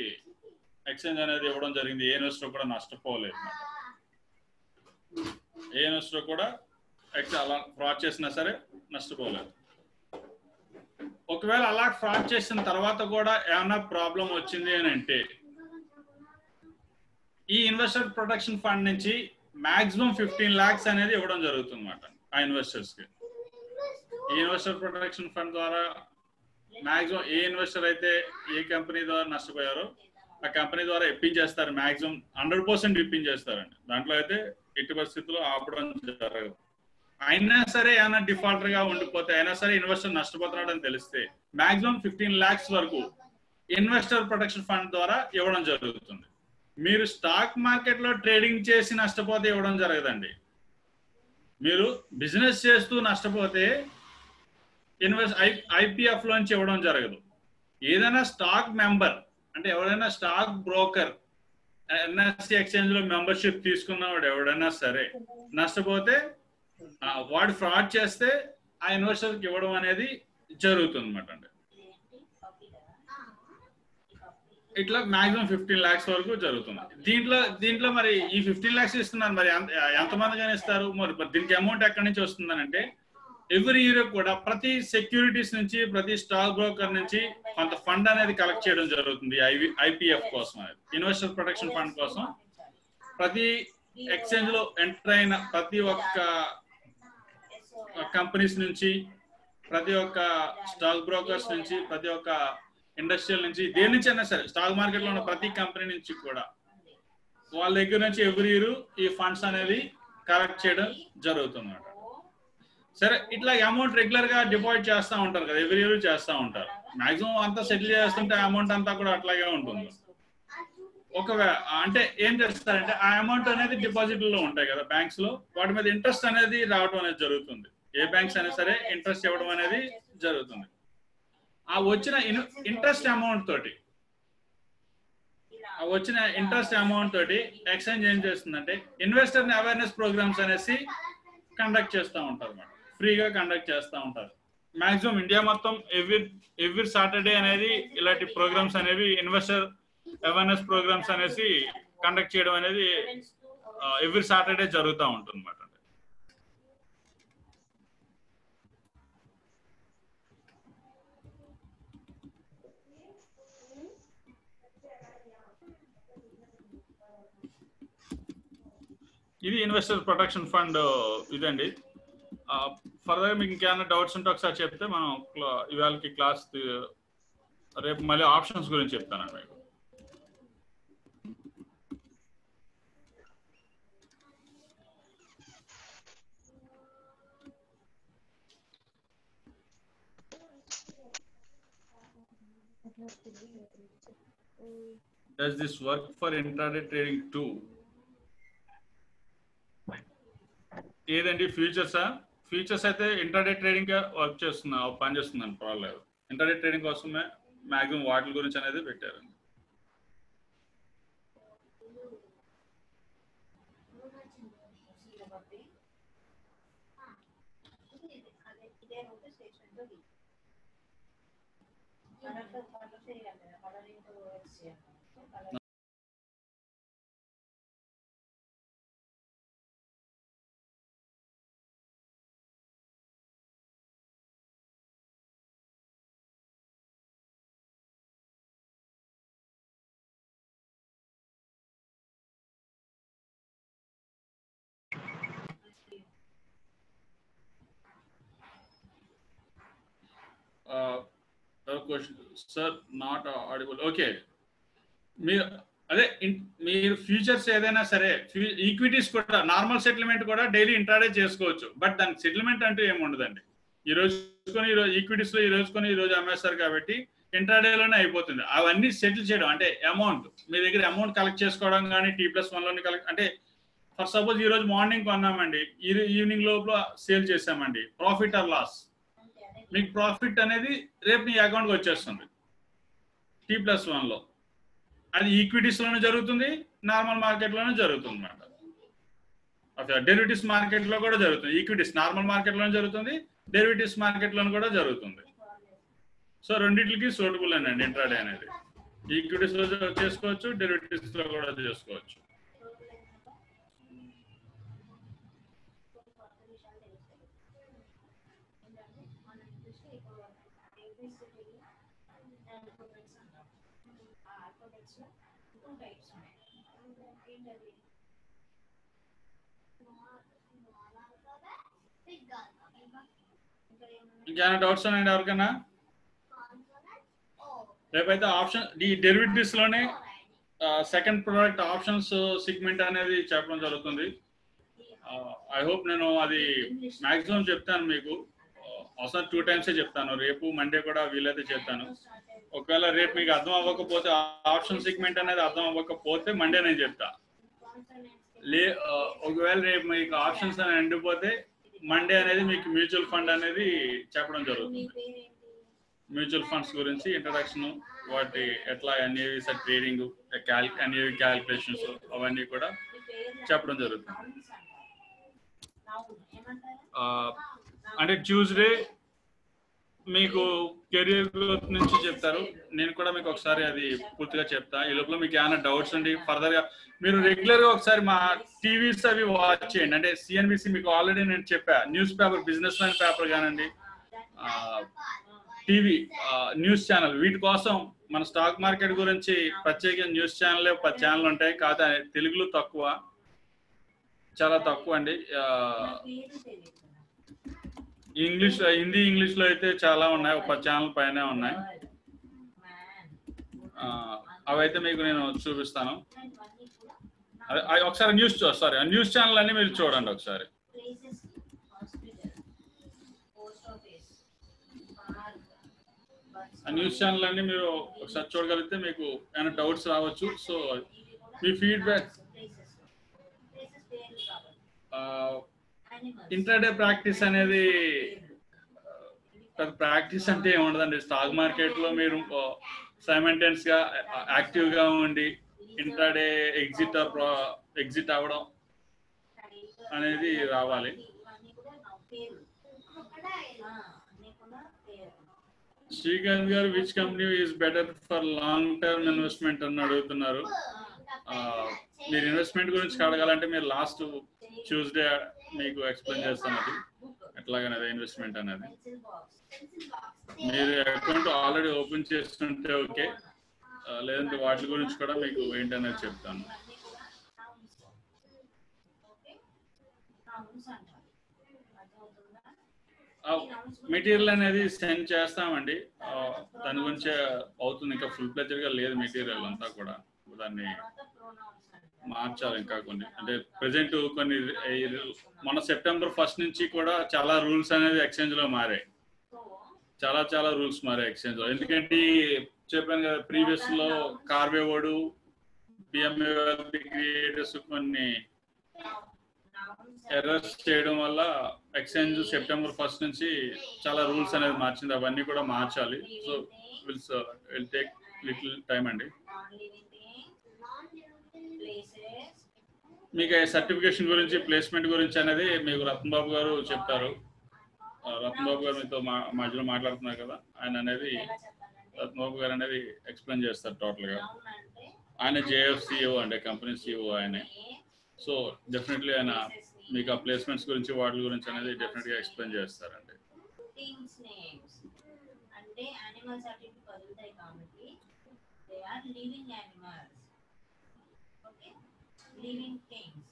ఎక్స్చేంజ్ అనేది ఇవ్వడం జరిగింది. ఏ ఇన్వెస్టర్ కూడా నష్టపోలేదు. ఏ ఇన్వెస్టర్ కూడా అలా ఫ్రాడ్ చేసినా సరే నష్టపోలేదు. ఒకవేళ అలా ఫ్రాడ్ చేసిన తర్వాత కూడా ఏమైనా ప్రాబ్లం వచ్చింది అని అంటే ఈ ఇన్వెస్టర్ ప్రొటెక్షన్ ఫండ్ నుంచి మాక్సిమం 15 lakhs అనేది ఇవ్వడం జరుగుతుంది అన్నమాట ఆ ఇన్వెస్టర్స్ కి. ఈ ఇన్వెస్టర్ ప్రొటెక్షన్ ఫండ్ ద్వారా మాక్సిమం ఏ ఇన్వెస్టర్ అయితే ఏ కంపెనీ ద్వారా నష్టపోయారో ఆ కంపెనీ ద్వారా ఇప్పించేస్తారు. మాక్సిమం 100% ఇప్పించేస్తారండి. దాంట్లో అయితే ఎట్టి పరిస్థితుల్లో ఆపడం జరగదు. అయినా సరే ఏమైనా డిఫాల్టర్ గా ఉండిపోతే, అయినా సరే ఇన్వెస్టర్ నష్టపోతున్నాడు అని తెలిస్తే మాక్సిమం 15 lakhs వరకు ఇన్వెస్టర్ ప్రొటెక్షన్ ఫండ్ ద్వారా ఇవ్వడం జరుగుతుంది. మీరు స్టాక్ మార్కెట్ లో ట్రేడింగ్ చేసి నష్టపోతే ఇవ్వడం జరగదండి. మీరు బిజినెస్ చేస్తూ నష్టపోతే IPF లోంచి ఇవ్వడం జరగదు. ఏదైనా స్టాక్ మెంబర్ అంటే ఎవరైనా స్టాక్ బ్రోకర్ NSE ఎక్స్చేంజ్ లో మెంబర్షిప్ తీసుకున్నవాడు ఎవడైనా సరే నష్టపోతే వాడు ఫ్రాడ్ చేస్తే ఆ ఇన్వెస్టర్కి ఇవ్వడం అనేది జరుగుతుంది అన్నమాట అండి. ఇట్లా మాక్సిమం 15 lakhs వరకు జరుగుతుంది. దీంట్లో మరి ఈ 15 lakhs ఇస్తున్నారు, మరి ఎంతమందిగానే ఇస్తారు? మరి దీనికి అమౌంట్ ఎక్కడి నుంచి వస్తుందనంటే ఎవ్రీ ఇయర్ కూడా ప్రతి సెక్యూరిటీస్ నుంచి, ప్రతి స్టాక్ బ్రోకర్ నుంచి కొంత ఫండ్ అనేది కలెక్ట్ చేయడం జరుగుతుంది. IPF కోసం అనేది, ఇన్వెస్టర్ ప్రొటెక్షన్ ఫండ్ కోసం. ప్రతి ఎక్స్చేంజ్ లో ఎంటర్ అయిన ప్రతి ఒక్క కంపెనీస్ నుంచి, ప్రతి ఒక్క స్టాక్ బ్రోకర్స్ నుంచి, ప్రతి ఒక్క ఇండస్ట్రియల్ నుంచి, దేని నుంచి అయినా సరే స్టాక్ మార్కెట్ లో ఉన్న ప్రతి కంపెనీ నుంచి కూడా వాళ్ళ దగ్గర నుంచి ఎవ్రీ ఇయర్ ఈ ఫండ్స్ అనేది కలెక్ట్ చేయడం జరుగుతుంది. సరే, ఇట్లా అమౌంట్ రెగ్యులర్ గా డిపాజిట్ చేస్తూ ఉంటారు కదా, ఎవ్రీ ఇయర్ చేస్తూ ఉంటారు. మాక్సిమం అంతా సెటిల్ చేస్తుంటే అమౌంట్ అంతా కూడా అట్లాగే ఉంటుంది. ఒకవేళ అంటే ఏం చేస్తారంటే ఆ అమౌంట్ అనేది డిపాజిట్ లో ఉంటాయి కదా బ్యాంక్స్ లో, వాటి మీద ఇంట్రెస్ట్ అనేది రావడం అనేది జరుగుతుంది. ఏ బ్యాంక్స్ అయినా సరే ఇంట్రెస్ట్ ఇవ్వడం అనేది జరుగుతుంది. ఆ వచ్చిన ఇంట్రెస్ట్ అమౌంట్ తోటి ఎక్స్చేంజ్ ఏం చేస్తుందంటే ఇన్వెస్టర్ అవేర్నెస్ ప్రోగ్రామ్స్ అనేసి కండక్ట్ చేస్తూ ఉంటారు అన్నమాట. ఫ్రీగా కండక్ట్ చేస్తూ ఉంటారు. మాక్సిమం ఇండియా మొత్తం ఎవ్రీ సాటర్డే అనేది ఇలాంటి ప్రోగ్రామ్స్ అనేవి ఇన్వెస్టర్ అవేర్నెస్ ప్రోగ్రామ్స్ అనేసి కండక్ట్ చేయడం అనేది ఎవ్రీ సాటర్డే జరుగుతూ ఉంటుంది అన్నమాట. ఇది ఇన్వెస్టర్ ప్రొటెక్షన్ ఫండ్ ఇదండి. ఫర్దర్ మీకు ఇంకేమైనా డౌట్స్ ఉంటే ఒకసారి చెప్తే మనం ఇవాళకి క్లాస్ రేపు మళ్ళీ ఆప్షన్స్ గురించి చెప్తాను మీకు. Does this work for intraday trading too? ఏదండి ఫ్యూచర్స్ అయితే ఇంటర్డే ట్రేడింగ్ వర్క్ చేస్తున్నా పని చేస్తుందని పర్వాలేదు. ఇంటర్డే ట్రేడింగ్ కోసమే మ్యాక్సిమం వాటి గురించి అనేది పెట్టారు. Sir not audible. ఓకే, మీరు ఫ్యూచర్స్ ఏదైనా సరే ఈక్విటీస్ కూడా నార్మల్ సెటిల్మెంట్ కూడా డైలీ ఇంట్రాడే చేసుకోవచ్చు. బట్ దానికి సెటిల్మెంట్ అంటూ ఏమి ఉండదండి. ఈ రోజు ఈక్విటీస్ లో ఈ రోజు అమ్మేస్తారు కాబట్టి ఇంట్రాడేలోనే అయిపోతుంది. అవన్నీ సెటిల్ చేయడం అంటే అమౌంట్ మీ దగ్గర అమౌంట్ కలెక్ట్ చేసుకోవడం కానీ T+1 లోని కలెక్ట్ అంటే ఫర్ సపోజ్ ఈ రోజు మార్నింగ్ కొన్నామండి, ఈవినింగ్ లోపల సేల్ చేసామండి, ప్రాఫిట్ ఆర్ లాస్, మీకు ప్రాఫిట్ అనేది రేపు మీ అకౌంట్కి వచ్చేస్తుంది T+1 లో. అది ఈక్విటీస్ లోనే జరుగుతుంది, నార్మల్ మార్కెట్ లోనే జరుగుతుంది అన్నమాట. ఓకే, డెరివేటివ్స్ మార్కెట్ లో కూడా జరుగుతుంది. ఈక్విటీస్ నార్మల్ మార్కెట్ లోనే జరుగుతుంది, డెరివేటివ్స్ మార్కెట్ లోనే కూడా జరుగుతుంది. సో రెండింటికి సూటబుల్ అండి ఇంట్రాడే అనేది. ఈక్విటీస్ లో చేసుకోవచ్చు, డెరివేటివ్స్ లో కూడా చేసుకోవచ్చు. ఇంకేమైనా డౌట్స్ ఉన్నాయండి ఎవరికైనా? రేపైతే ఆప్షన్ ఈ డెరివేటివ్స్ లోనే సెకండ్ ప్రోడక్ట్ ఆప్షన్స్ సెగ్మెంట్ అనేది చెప్పడం జరుగుతుంది. ఐ హోప్ నేను అది మాక్సిమం చెప్తాను మీకు. అవసరం 2 times చెప్తాను. రేపు మండే కూడా వీలైతే చెప్తాను. ఒకవేళ రేపు మీకు అర్థం అవ్వకపోతే ఆప్షన్ సెగ్మెంట్ అనేది అర్థం అవ్వకపోతే మండే నేను చెప్తా. ఒకవేళ రేపు మీకు ఆప్షన్స్ అనేది ఎండిపోతే మండే అనేది మీకు మ్యూచువల్ ఫండ్ అనేది చెప్పడం జరుగుతుంది. మ్యూచువల్ ఫండ్స్ గురించి ఇంట్రడక్షన్, వాటి ఎట్లా ఎన్ఏవి ట్రేడింగ్, ఎన్ఏవి క్యాలిక్యులేషన్స్ అవన్నీ కూడా చెప్పడం జరుగుతుంది. అంటే ట్యూస్డే మీకు కెరియర్ గ్రోత్ నుంచి చెప్తారు. నేను కూడా మీకు ఒకసారి అది పూర్తిగా చెప్తా. ఈ లోపల మీకు ఏమైనా డౌట్స్ ఉండి ఫర్దర్ గా మీరు రెగ్యులర్ గా ఒకసారి మా టీవీస్ అవి వాచ్ చేయండి. అంటే సిఎన్బిసి మీకు ఆల్రెడీ నేను చెప్పా, news paper, business man paper కానండి, టీవీ న్యూస్ ఛానల్, వీటి కోసం మన స్టాక్ మార్కెట్ గురించి ప్రత్యేకంగా న్యూస్ ఛానల్ 10 ఛానల్ ఉంటాయి. కాదు తెలుగులో తక్కువ, చాలా తక్కువ అండి. హిందీ ఇంగ్లీష్ లో అయితే చాలా ఉన్నాయి, ఒక 10 ఛానల్ పైన ఉన్నాయి. అవైతే మీకు నేను చూపిస్తాను. ఒకసారి న్యూస్ ఛానల్ అన్ని మీరు చూడండి ఒకసారి. ఆ న్యూస్ ఛానల్ అన్ని మీరు ఒకసారి చూడగలిగితే మీకు ఏమైనా డౌట్స్ రావచ్చు. సో మీ ఫీడ్బ్యాక్ ఇంట్రాడే ప్రాక్టీస్ అనేది ప్రాక్టీస్ అంటే ఏముండదండి. స్టాక్ మార్కెట్ లో మీరు సైమల్టేనియస్ గా యాక్టివ్ గా ఉండి ఇంట్రాడే ఎగ్జిట్ అవ్వడం అనేది రావాలి. శ్రీకాంత్ గారు which company is better for long term investment అని అడుగుతున్నారు. మీరు ఇన్వెస్ట్మెంట్ గురించి అడగాలంటే మీరు లాస్ట్ ట్యూస్డే మీకు ఎక్స్ప్లెయిన్ చేస్తాను అది ఎట్లాగనేది ఇన్వెస్ట్మెంట్ అనేది. మీరు అకౌంట్ ఆల్రెడీ ఓపెన్ చేస్తుంటే ఓకే, లేదంటే వాటి గురించి కూడా మీకు ఏంటనేది చెప్తాను. మెటీరియల్ అనేది సెండ్ చేస్తామండి, దాని గురించి అవుతుంది. ఇంకా ఫుల్ ప్లెజర్ గా లేదు మెటీరియల్ అంతా కూడా, దాన్ని మార్చాలి ఇంకా కొన్ని. అంటే ప్రెసెంట్ కొన్ని మన సెప్టెంబర్ 1 నుంచి కూడా చాలా రూల్స్ అనేది ఎక్స్చేంజ్ లో మారాయి. చాలా రూల్స్ మారాయి ఎక్స్చేంజ్ లో. ఎందుకంటే చెప్పాను కదా ప్రీవియస్ లో కార్వేవాడు బిఎంఏ క్రియేటర్స్ కొన్ని ఎర్రర్స్ చేయడం వల్ల ఎక్స్చేంజ్ సెప్టెంబర్ 1 నుంచి చాలా రూల్స్ అనేది మార్చింది. అవన్నీ కూడా మార్చాలి. So will take little time అండి. మీకు సర్టిఫికేషన్ గురించి ప్లేస్మెంట్ గురించి అనేది మీకు రత్నబాబు గారు చెప్తారు. రత్నబాబు గారు మీతో మధ్యలో మాట్లాడుతున్నారు కదా, ఆయన అనేది రత్నబాబు గారు అనేది ఎక్స్ప్లెయిన్ చేస్తారు టోటల్ గా. ఆయన జేఎఫ్ సిఇఓ అంటే కంపెనీ సిఇఓ ఆయనే. సో డెఫినెట్లీ ఆయన మీకు ఆ ప్లేస్మెంట్స్ గురించి వాటి గురించి అనేది డెఫినెట్ గా ఎక్స్ప్లెయిన్ చేస్తారండి. అంటే యానిమల్స్ అటు ఇటు కదులుతాయి కాబట్టి they are living animals. Okay, living things.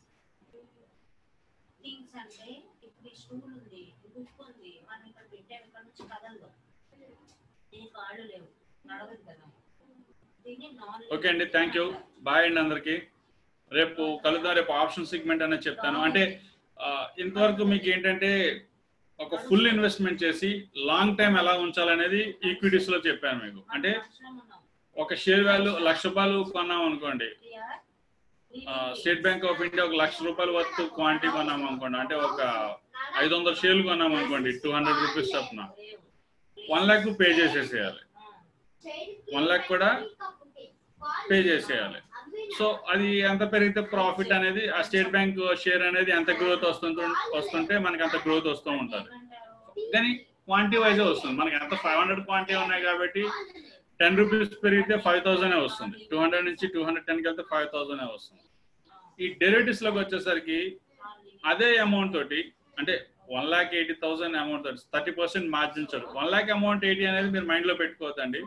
Things అంటే ఇప్పుడు ఈ స్టూల్ ఉంది, బుక్ ఉంది, మనం ఇక్కడ పెట్టాం, ఇక్కడ నుంచి కదలదు, దీని కాళ్ళు లేవు, నడవదు కదా. ఓకే అండి, థ్యాంక్ యూ, బాయ్ అండి అందరికి. రేపు కలుద్దాం. రేపు ఆప్షన్ సెగ్మెంట్ అనేది చెప్తాను. అంటే ఇంతవరకు మీకు ఏంటంటే ఒక ఫుల్ ఇన్వెస్ట్మెంట్ చేసి లాంగ్ టైం ఎలా ఉంచాలనేది ఈక్విటీస్ లో చెప్పాను మీకు. అంటే ఒక షేర్ వాల్యూ ₹1,00,000 కొన్నాం అనుకోండి, state Bank of India ₹1,00,000 worth quantity కొన్నాం అనుకోండి, అంటే ఒక 500 షేర్లు కొన్నాం అనుకోండి, ₹200 చొప్పున 1 lakh పే చేసేసేయాలి. 1 lakh కూడా పే చేసేయాలి. సో అది ఎంత పెరిగితే ప్రాఫిట్ అనేది ఆ స్టేట్ బ్యాంక్ షేర్ అనేది ఎంత గ్రోత్ వస్తుంటే మనకి అంత గ్రోత్ వస్తూ ఉంటుంది. కానీ క్వాంటిటీ వైజ్ వస్తుంది. మనకి ఎంత 500 క్వాంటిటీ ఉన్నాయి కాబట్టి ₹10 పెరిగితే 5,000 వస్తుంది. 200 నుంచి 210కి వెళ్తే 5,000 వస్తుంది. ఈ డెరివేటివ్స్ లోకి వచ్చేసరికి అదే అమౌంట్ తోటి, అంటే 1,80,000 అమౌంట్ తోటి 30% మార్జిన్ చాలు. 1 lakh అమౌంట్ 80 అనేది మీరు మైండ్ లో పెట్టుకోవద్దండి.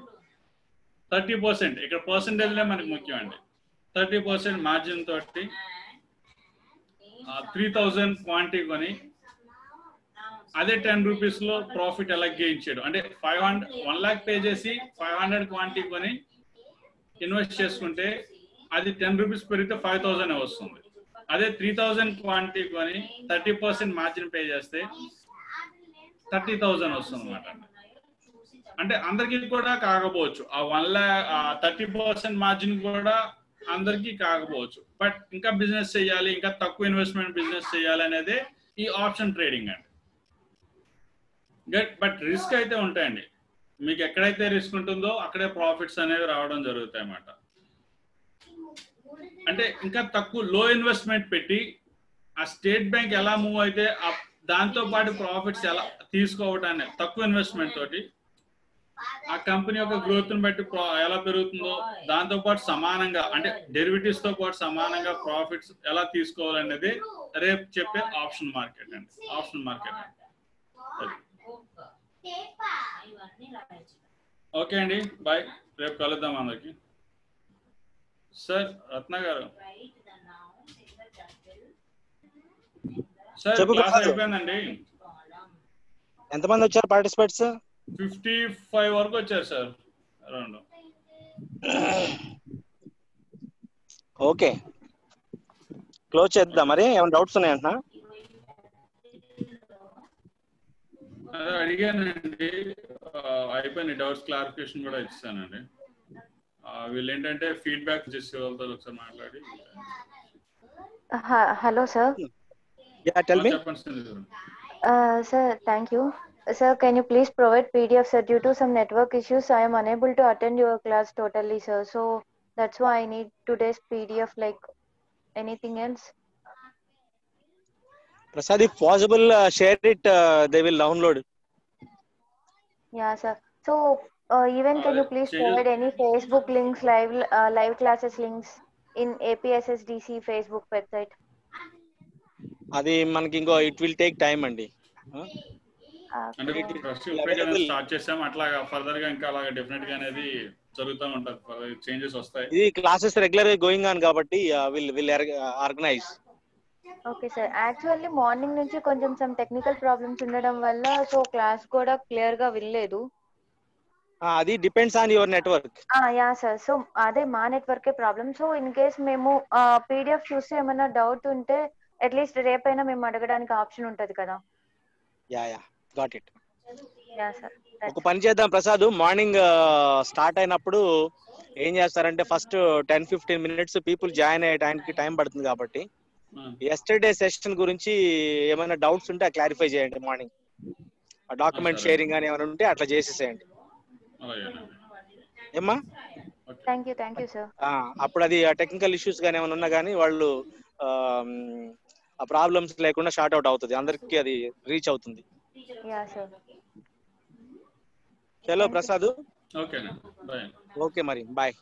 30% ఇక్కడ పర్సెంటేజ్లే మనకి ముఖ్యం అండి. 30% మార్జిన్ తోటి 3,000 క్వాంటిటీ కొని అదే ₹10 లో ప్రాఫిట్ ఎలా గెయిన్ చేయడం. అంటే 1 lakh పే చేసి 500 క్వాంటిటీ కొని ఇన్వెస్ట్ చేసుకుంటే అది ₹10 పెరిగితే 5,000 వస్తుంది. అదే 3,000 క్వాంటిటీ కొని 30% మార్జిన్ పే చేస్తే 30,000 వస్తుంది అన్నమాట. అంటే అందరికీ కూడా కాకపోవచ్చు, ఆ 30% మార్జిన్ కూడా అందరికీ కాకపోవచ్చు. బట్ ఇంకా బిజినెస్ చేయాలి, ఇంకా తక్కువ ఇన్వెస్ట్మెంట్ బిజినెస్ చేయాలి అనేది ఈ ఆప్షన్ ట్రేడింగ్ అండి. బట్ రిస్క్ అయితే ఉంటాయండి. మీకు ఎక్కడైతే రిస్క్ ఉంటుందో అక్కడే ప్రాఫిట్స్ అనేవి రావడం జరుగుతాయి అన్నమాట. అంటే ఇంకా తక్కువ లో ఇన్వెస్ట్మెంట్ పెట్టి ఆ స్టేట్ బ్యాంక్ ఎలా మూవ్ అయితే దాంతో పాటు ప్రాఫిట్స్ ఎలా తీసుకోవటాన్ని తక్కువ ఇన్వెస్ట్మెంట్ తోటి ఆ కంపెనీ యొక్క గ్రోత్ ని బట్టి ఎలా పెరుగుతుందో దాంతో పాటు సమానంగా, అంటే డెరివేటివ్స్ తో పాటు సమానంగా ప్రాఫిట్స్ ఎలా తీసుకోవాలనేది రేపు చెప్పే ఆప్షన్ మార్కెట్ అండి. ఆప్షన్ మార్కెట్ అండి. ఓకే అండి, బాయ్. రేపు కలుద్దాం అందరికి. సార్ రత్న గారు, సార్ క్లాస్ అయిపోయిందండి. ఎంతమంది వచ్చారు పార్టిసిపేట్స్? 55 వరకు వచ్చారు సార్ అరౌండ్. ఓకే, క్లోజ్ చేద్దాం. మరి ఏమైనా డౌట్స్ ఉన్నాయంట? అడిగానండి, అయిపోయింది. డౌట్స్ క్లారిఫికేషన్ కూడా ఇచ్చానండి. వీళ్ళు ఏంటంటే ఫీడ్బ్యాక్ చేసే వాళ్ళతో ఒకసారి మాట్లాడి. Hello sir. Yeah, tell me. చెప్పండి సునీల్ గారు. Sir, thank you. Sir, can you please provide PDF, sir? Due to some network issues, I am unable to attend your class totally, sir. So that's why I need today's PDF, like anything else. Prasad, if possible, share it. They will download. Yeah, sir. So even can you please provide any Facebook links, live classes links in APSSDC Facebook website? అది మనకి ఇంకో it will take time అండి. అంటే first ఇప్పుడే start చేసాం, అట్లాగా further గా ఇంకా అలాగా డెఫినెట్ గా అనేది జరుగుతూ ఉంటది, చేంజెస్ వస్తాయి. ఇది క్లాసెస్ రెగ్యులర్ గా గోయింగ్ ఆన్ కాబట్టి will organise. Okay sir, actually morning నుంచి కొంచెం సమ్ టెక్నికల్ ప్రాబ్లమ్స్ ఉండడం వల్ల సో క్లాస్ కూడా క్లియర్ గా వినలేదు. అది depends on your network. Yeah sir, so అదే మా నెట్వర్కే ప్రాబ్లం. సో ఇన్ కేస్ మేము పీడిఎఫ్ చూస్తే ఏమైనా డౌట్ ఉంటే అట్లీస్ట్ రేపైనా మేము అడగడానికి ఆప్షన్ ఉంటది కదా. Yeah got it. Yeah sir, ఒక పని చేద్దాం ప్రసాద్, మార్నింగ్ స్టార్ట్ అయినప్పుడు ఏం చేస్తారంటే ఫస్ట్ 10-15 minutes పీపుల్ జాయిన్ అయ్యే టైం పడుతుంది కాబట్టి ఎస్టర్డే సెషన్ గురించి ఏమైనా డౌట్స్ ఉంటే క్లారిఫై చేయండి మార్నింగ్. డాక్యుమెంట్ షేరింగ్ అని ఏమైనా ఉంటే అట్లా చేసేసేయండి. ఏమ్మా? Thank you sir. అప్పుడు అది టెక్నికల్ ఇష్యూస్ గానీ ఏమైనా ఉన్నా కానీ వాళ్ళు ఆ ప్రాబ్లమ్స్ లేకుండా షార్ట్ అవుట్ అవుతుంది, అందరికి అది రీచ్ అవుతుంది. Yeah sir. చలో ప్రసాద్. ఓకే మరి బాయ్.